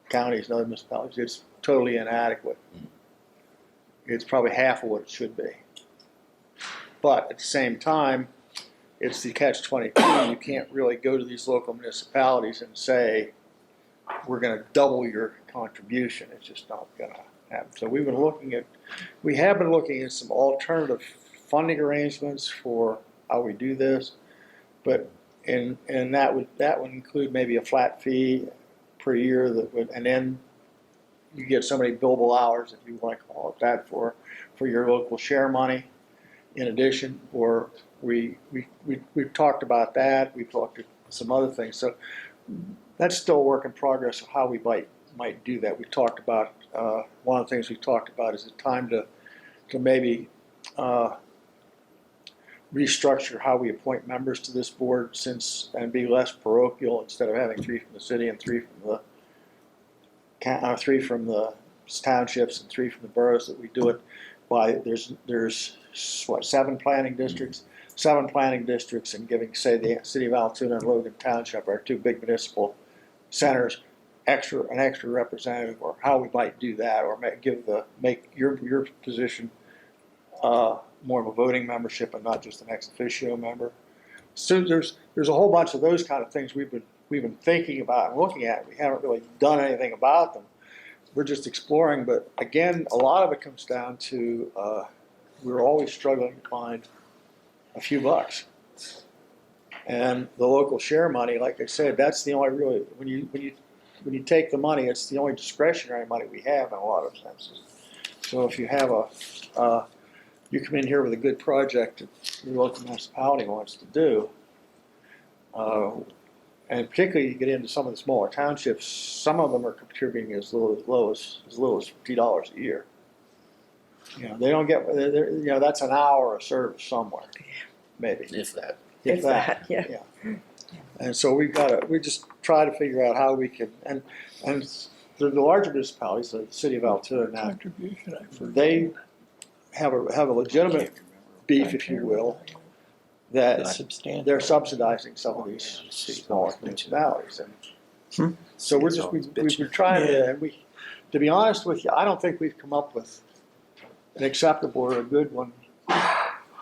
counties and other municipalities, it's totally inadequate. It's probably half of what it should be. But at the same time, it's the catch-22. You can't really go to these local municipalities and say, we're going to double your contribution. It's just not going to happen. So we have been looking at some alternative funding arrangements for how we do this, but and that would include maybe a flat fee per year and then you get so many billable hours, if you want to call it that, for your local share money. In addition, or we've talked about that. We've talked about some other things. So that's still a work in progress of how we might do that. We talked about one of the things we talked about is the time to maybe restructure how we appoint members to this board and be less parochial instead of having 3 from the city and 3 from the townships and 3 from the boroughs. That we do it by there's 7 planning districts. 7 planning districts, and giving, say, the city of Altoona and Logan Township, our 2 big municipal centers, an extra representative, or how we might do that, or make your position more of a voting membership and not just an ex officio member. So there's a whole bunch of those kind of things we've been thinking about and looking at. We haven't really done anything about them. We're just exploring, but again, a lot of it comes down to we're always struggling to find a few bucks. And the local share money, like I said, that's the only really, when you take the money, it's the only discretionary money we have in a lot of senses. So if you have you come in here with a good project that your local municipality wants to do, and particularly you get into some of the smaller townships, some of them are contributing as low as $50 a year. You know, they don't get, that's an hour of service somewhere, maybe. If that. If that, yeah. And so we just try to figure out how we can, and the larger municipalities, like the city of Altoona now, they have a legitimate beef, if you will, that they're subsidizing some of these smaller municipalities. And so we've been trying to, and to be honest with you, I don't think we've come up with an acceptable or a good one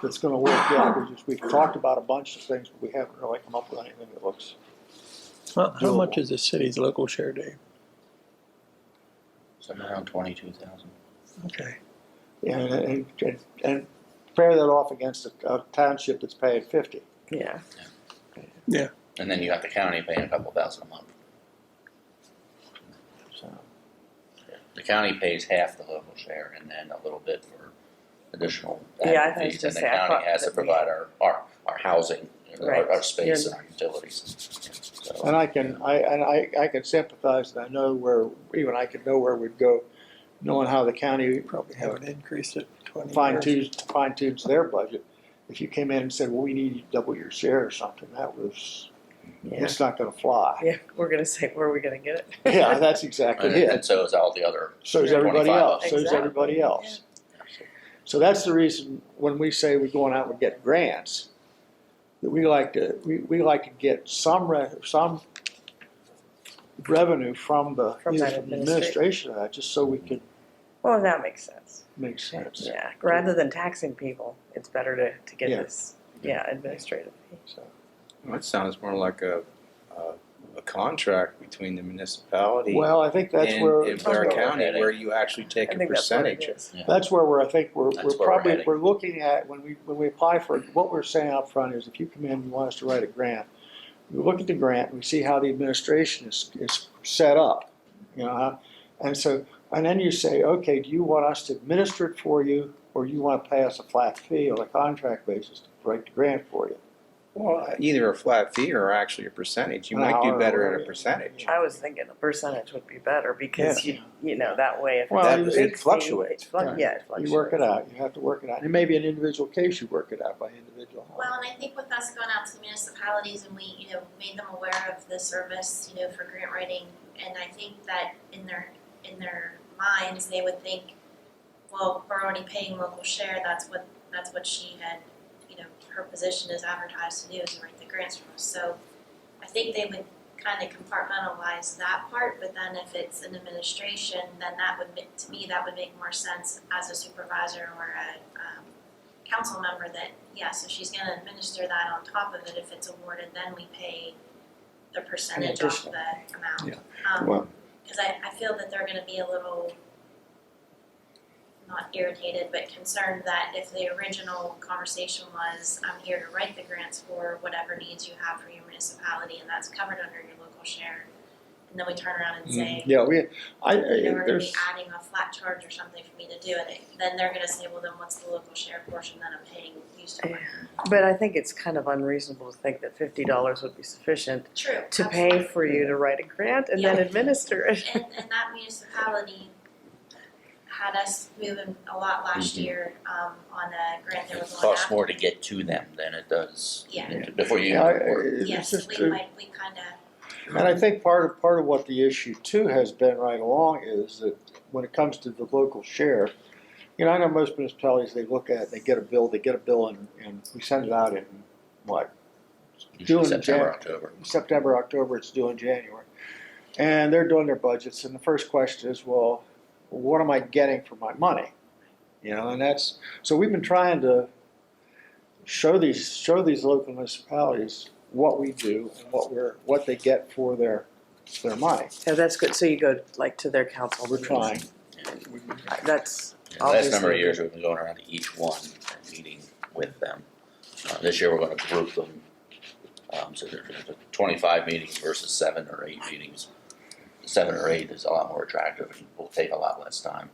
that's going to work yet. We've talked about a bunch of things, but we haven't really come up with anything that looks. Well, how much is the city's local share, Dave? Somewhere around 22,000. Okay. And compare that off against a township that's paying 50. Yeah. Yeah. And then you got the county paying a couple thousand a month. So the county pays half the local share and then a little bit for additional Yeah, I was fees. gonna And the say, I county thought has to that we- provide our housing, Right. our space Yeah. and our utilities. So, And I can sympathize, and I know even I can know where we'd go, knowing how the county Probably haven't increased it 20 fine tunes their budget. If you came in and said, well, we need you to double your share or something, it's not going to fly. Yeah, we're going to say, where are we going to get it? Yeah, that's exactly and it. so is all the other. So is everybody 25 else. So is Exactly. everybody else. So that's the reason when we say we're going out and get grants, that we like to get some revenue from the that administration of that, just so we can Well, that makes sense. make sense. Yeah, rather than taxing people, it's better to get Yeah. this, administrative fee. So, Well, it sounds more like a contract between the municipality well, I think that's and where Blair we're County, heading. where you actually take I a think that's what it percentage. is. Yeah. that's where we're That's where we're heading. we're looking at when we apply for what we're saying up front is if you come in and you want us to write a grant, we look at the grant and we see how the administration is set up, and then you say, okay, do you want us to administer it for you, or do you want to pay us a flat fee on a contract basis to write the grant for you? Well, either a flat fee or actually a percentage. You might do better at a percentage. I was thinking a percentage would be better because you know, that way if Well, it's a it big fee, fluctuates. yeah, it fluctuates. You work it out, you have to work it out. It may be an individual case, you work it out by individual home. Well, and I think with us going out to the municipalities and we, made them aware of the service, for grant writing, and I think that in their minds, they would think, well, we're already paying local share, that's what she had, her position is advertised to do, is to write the grants for us. So I think they would kind of compartmentalize that part, but then if it's an administration, then to me, that would make more sense as a supervisor or a council member that, so she's gonna administer that on top of it. If it's awarded, then we pay the percentage off the amount. Well- Cause I feel that they're gonna be a little, not irritated, but concerned that if the original conversation was, I'm here to write the grants for whatever needs you have for your municipality, and that's covered under your local share, and then we turn around and say, Yeah, we're gonna there's, be adding a flat charge or something for me to do it, then they're gonna say, well, then what's the local share portion that I'm paying you to write? But I think it's kind of unreasonable to think that $50 would be sufficient True. to pay for you to write a grant and then Yeah. administer it. And that municipality had us moving a lot last year, on a grant they were It going costs after. more to get to them than it does Yeah. before you. yeah, even- it's Yes, just, we kinda, and I think part of what the issue too has been right along is that when it comes to the local share, I know most municipalities, they look at it, they get a bill and we send it out in what? Usually June, September, October. September, October, it's due in January. And they're doing their budgets, and the first question is, well, what am I getting for my money? And that's, so we've been trying to show these local municipalities what we do and what they get for their money. Yeah, that's good. So you go like to their council. We're meetings. trying. That's Yeah, the last number of obviously years, we've been going around to each one and meeting with them. This year, we're gonna group them, so there's 25 meetings versus 7 or 8 meetings. 7 or 8 is a lot more attractive and will take a lot less time.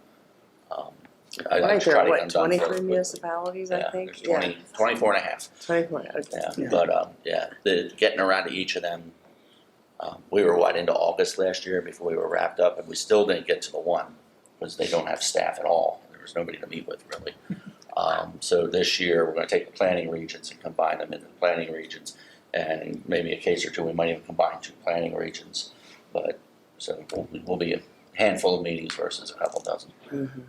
I right try there. to What, get them done 23 fairly quickly. municipalities, I Yeah, think. there's 20, 24 and a half. 24. Okay. Yeah, but the getting around to each of them, we were into August last year before we were wrapped up, and we still didn't get to the one because they don't have staff at all. There was nobody to meet with really. So this year we're going to take the planning regions and combine them into the planning regions, and maybe a case or two we might even combine 2 planning regions. But so we'll be a handful of meetings versus a couple dozen. Mhm.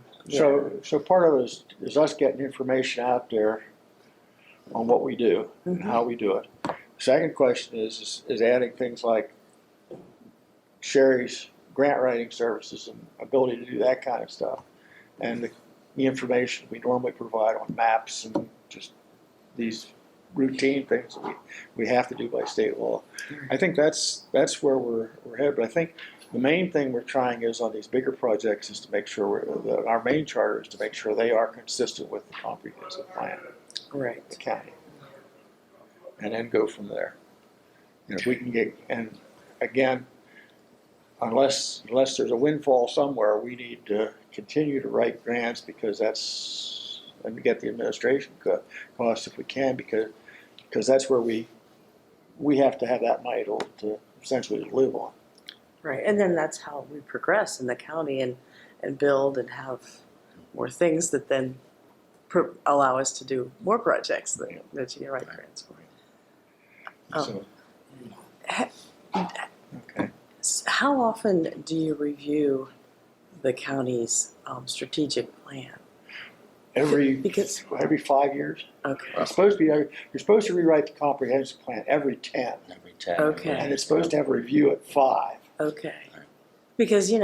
So part of it is us getting information out there on what we do and how we do it. Second question is adding things like Sherry's grant writing services and ability to do that kind of stuff, and the information we normally provide on maps and just these routine things that we have to do by state law. I think that's where we're headed. But I think the main thing we're trying is on these bigger projects is to make sure our main charter is to make sure they are consistent with the comprehensive plan Right. of the county, and then go from there. If we can get, and again, unless there's a windfall somewhere, we need to continue to write grants because that's, and get the administration costs if we can, because that's where we have to have that money to essentially live on. Right. And then that's how we progress in the county and build and have more things that then allow us to do more projects that you write grants for. So, okay. How often do you review the county's strategic plan? Every 5 years. Okay. It's supposed to be. You're supposed to rewrite the comprehensive plan every 10, Every 10. Okay. and it's supposed to have a review at 5. Okay. Because, you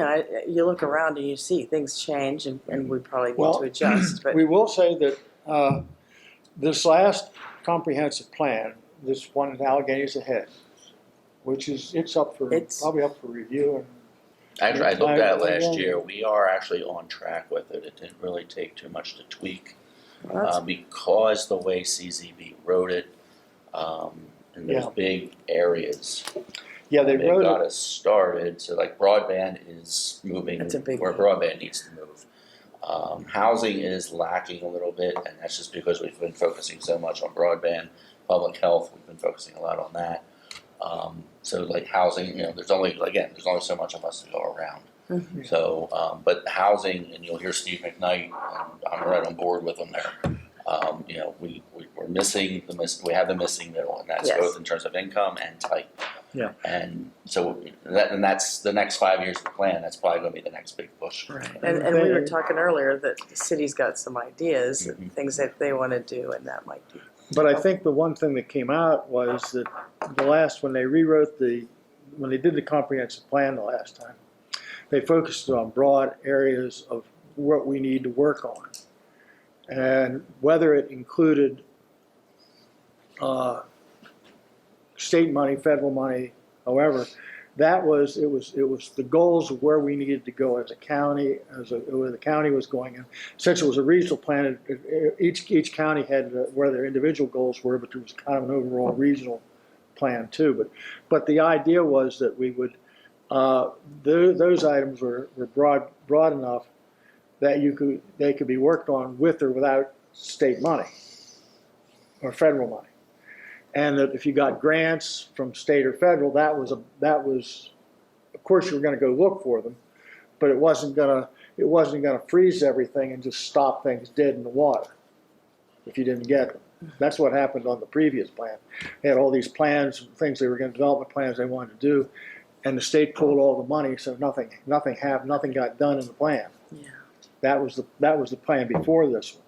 look around and you see things change and we probably need to adjust. But We will say that this last comprehensive plan, this one in Allegany's ahead, which is probably up for review. And Actually, I looked at it last Yeah. year. We are actually on track with it. It didn't really take too much to tweak that's because the way CZB wrote it, in those Yeah. big areas, yeah, they it wrote got it. us started. So like broadband is moving That's a big where one. broadband needs to move. Housing is lacking a little bit, and that's just because we've been focusing so much on broadband public health, we've been focusing a lot on that. So like housing, there's only so much of us to go around. Mm-hmm. So, but housing, and you'll hear Steve McKnight, and I'm right on board with him there. We're missing we have the missing middle, and that's Yes. both in terms of income and type. Yeah. And so that's the next 5 years of the plan. That's probably going to be the next big push. Right. And we were talking earlier that the city's got some ideas, and things that they want to do, and that might be. But I think the one thing that came out was that when they did the comprehensive plan the last time, they focused on broad areas of what we need to work on. And whether it included state money, federal money, however, it was the goals of where we needed to go as a county, where the county was going in. Since it was a regional plan, each county had where their individual goals were, but there was kind of an overall regional plan too. But the idea was that we would those items were broad enough that they could be worked on with or without state money or federal money. And that if you got grants from state or federal, that was of course you were going to go look for them, but it wasn't going to freeze everything and just stop things dead in the water if you didn't get them. That's what happened on the previous plan. They had all these plans, things they were going to development plans they wanted to do, and the state pulled all the money, so nothing got done in the plan. Yeah. That was the plan before this one.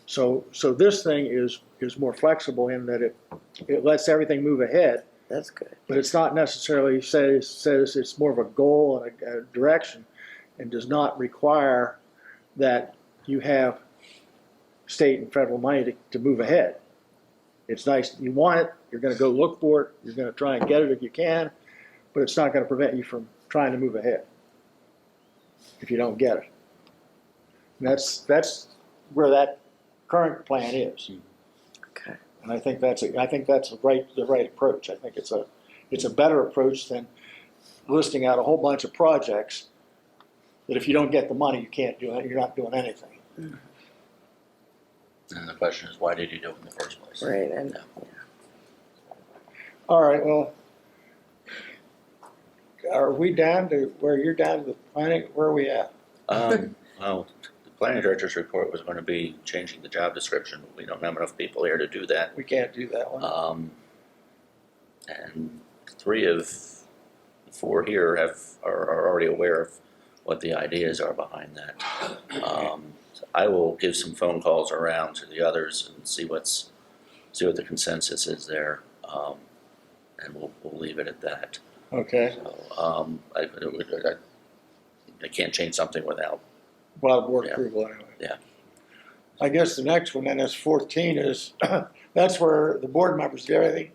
So this thing is more flexible in that it lets everything move ahead, That's good. but it's not necessarily says it's more of a goal and a direction, and does not require that you have state and federal money to move ahead. It's nice, you want it, you're going to go look for it, you're going to try and get it if you can, but it's not going to prevent you from trying to move ahead if you don't get it. And that's where that current plan is. Okay. And I think that's the right approach. I think it's a better approach than listing out a whole bunch of projects that if you don't get the money, you can't do it. You're not doing anything. Mm. And the question is, why did you do it in the first place? Right. And All right. Well, are we down to where you're down to the planning? Where are we at? Well, the planning director's report was going to be changing the job description. We don't have enough people here to do that. We can't do that one. And 3 of the 4 here are already aware of what the ideas are behind that. So I will give some phone calls around to the others and see what the consensus is there, and we'll leave it at that. Okay. So I can't change something without. Well, board Yeah. approval anyway. Yeah. I guess the next one then is 14 is that's where the board members do everything.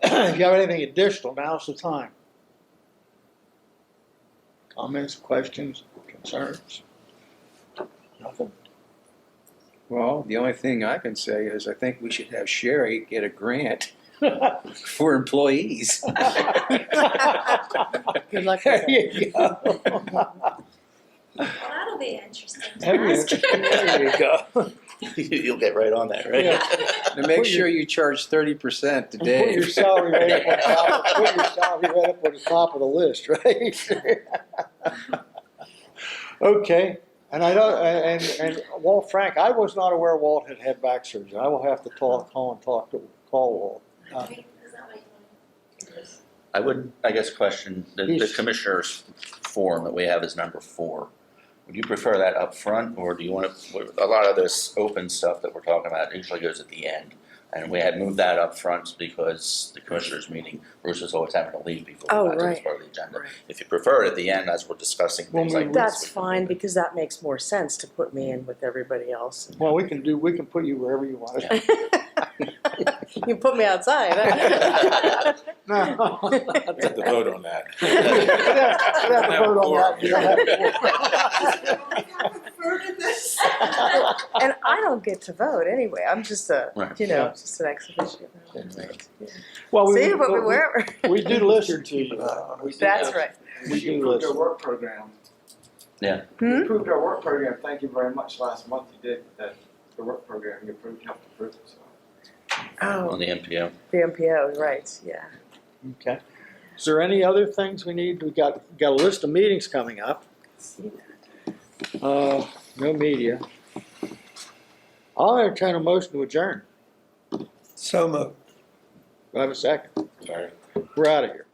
If you have anything additional, now's the time. Comments, questions, concerns? Nothing? Well, the only thing I can say is I think we should have Sherry get a grant for employees. good luck with There that. you go. Well, that'll be interesting to There ask. you go. You'll get right on that, right? Yeah. And make sure you charge 30% to Put your Dave. salary right up on top. Put your salary right up on the top of the list, right? Okay. And I don't. And Walt Frank, I was not aware Walt had back surgery. I will have to call Walt. Is that what you want? I would, I guess, question the commissioner's form that we have is number 4. Would you prefer that up front, or do you want to? A lot of this open stuff that we're talking about usually goes at the end, and we had moved that up front because the commissioners' meeting, Bruce was always having to leave before we got to this right. part of the agenda. Right. If you prefer it at the end, as we're discussing things like this, That's we can fine move it. because that makes more sense to put me in with everybody else. Well, we can put you wherever you want. You can put me outside. Huh? No. We have to vote on that. We'd have to vote on that. You don't have to- And I don't get to vote anyway. I'm just Right. just an ex officio. Well, See, but wherever. we do listen to you. That's right. We You do approved our listen. work program. Yeah. You approved our work program. Thank you very much. Last month you did the work program. You approved, helped approve it. So Oh, on the MPO. the MPO, right, yeah. Okay. Is there any other things we need? We got a list of meetings coming up. No media. I'll entertain a motion to adjourn. So moved. Do I have a second? Sorry. We're out of here.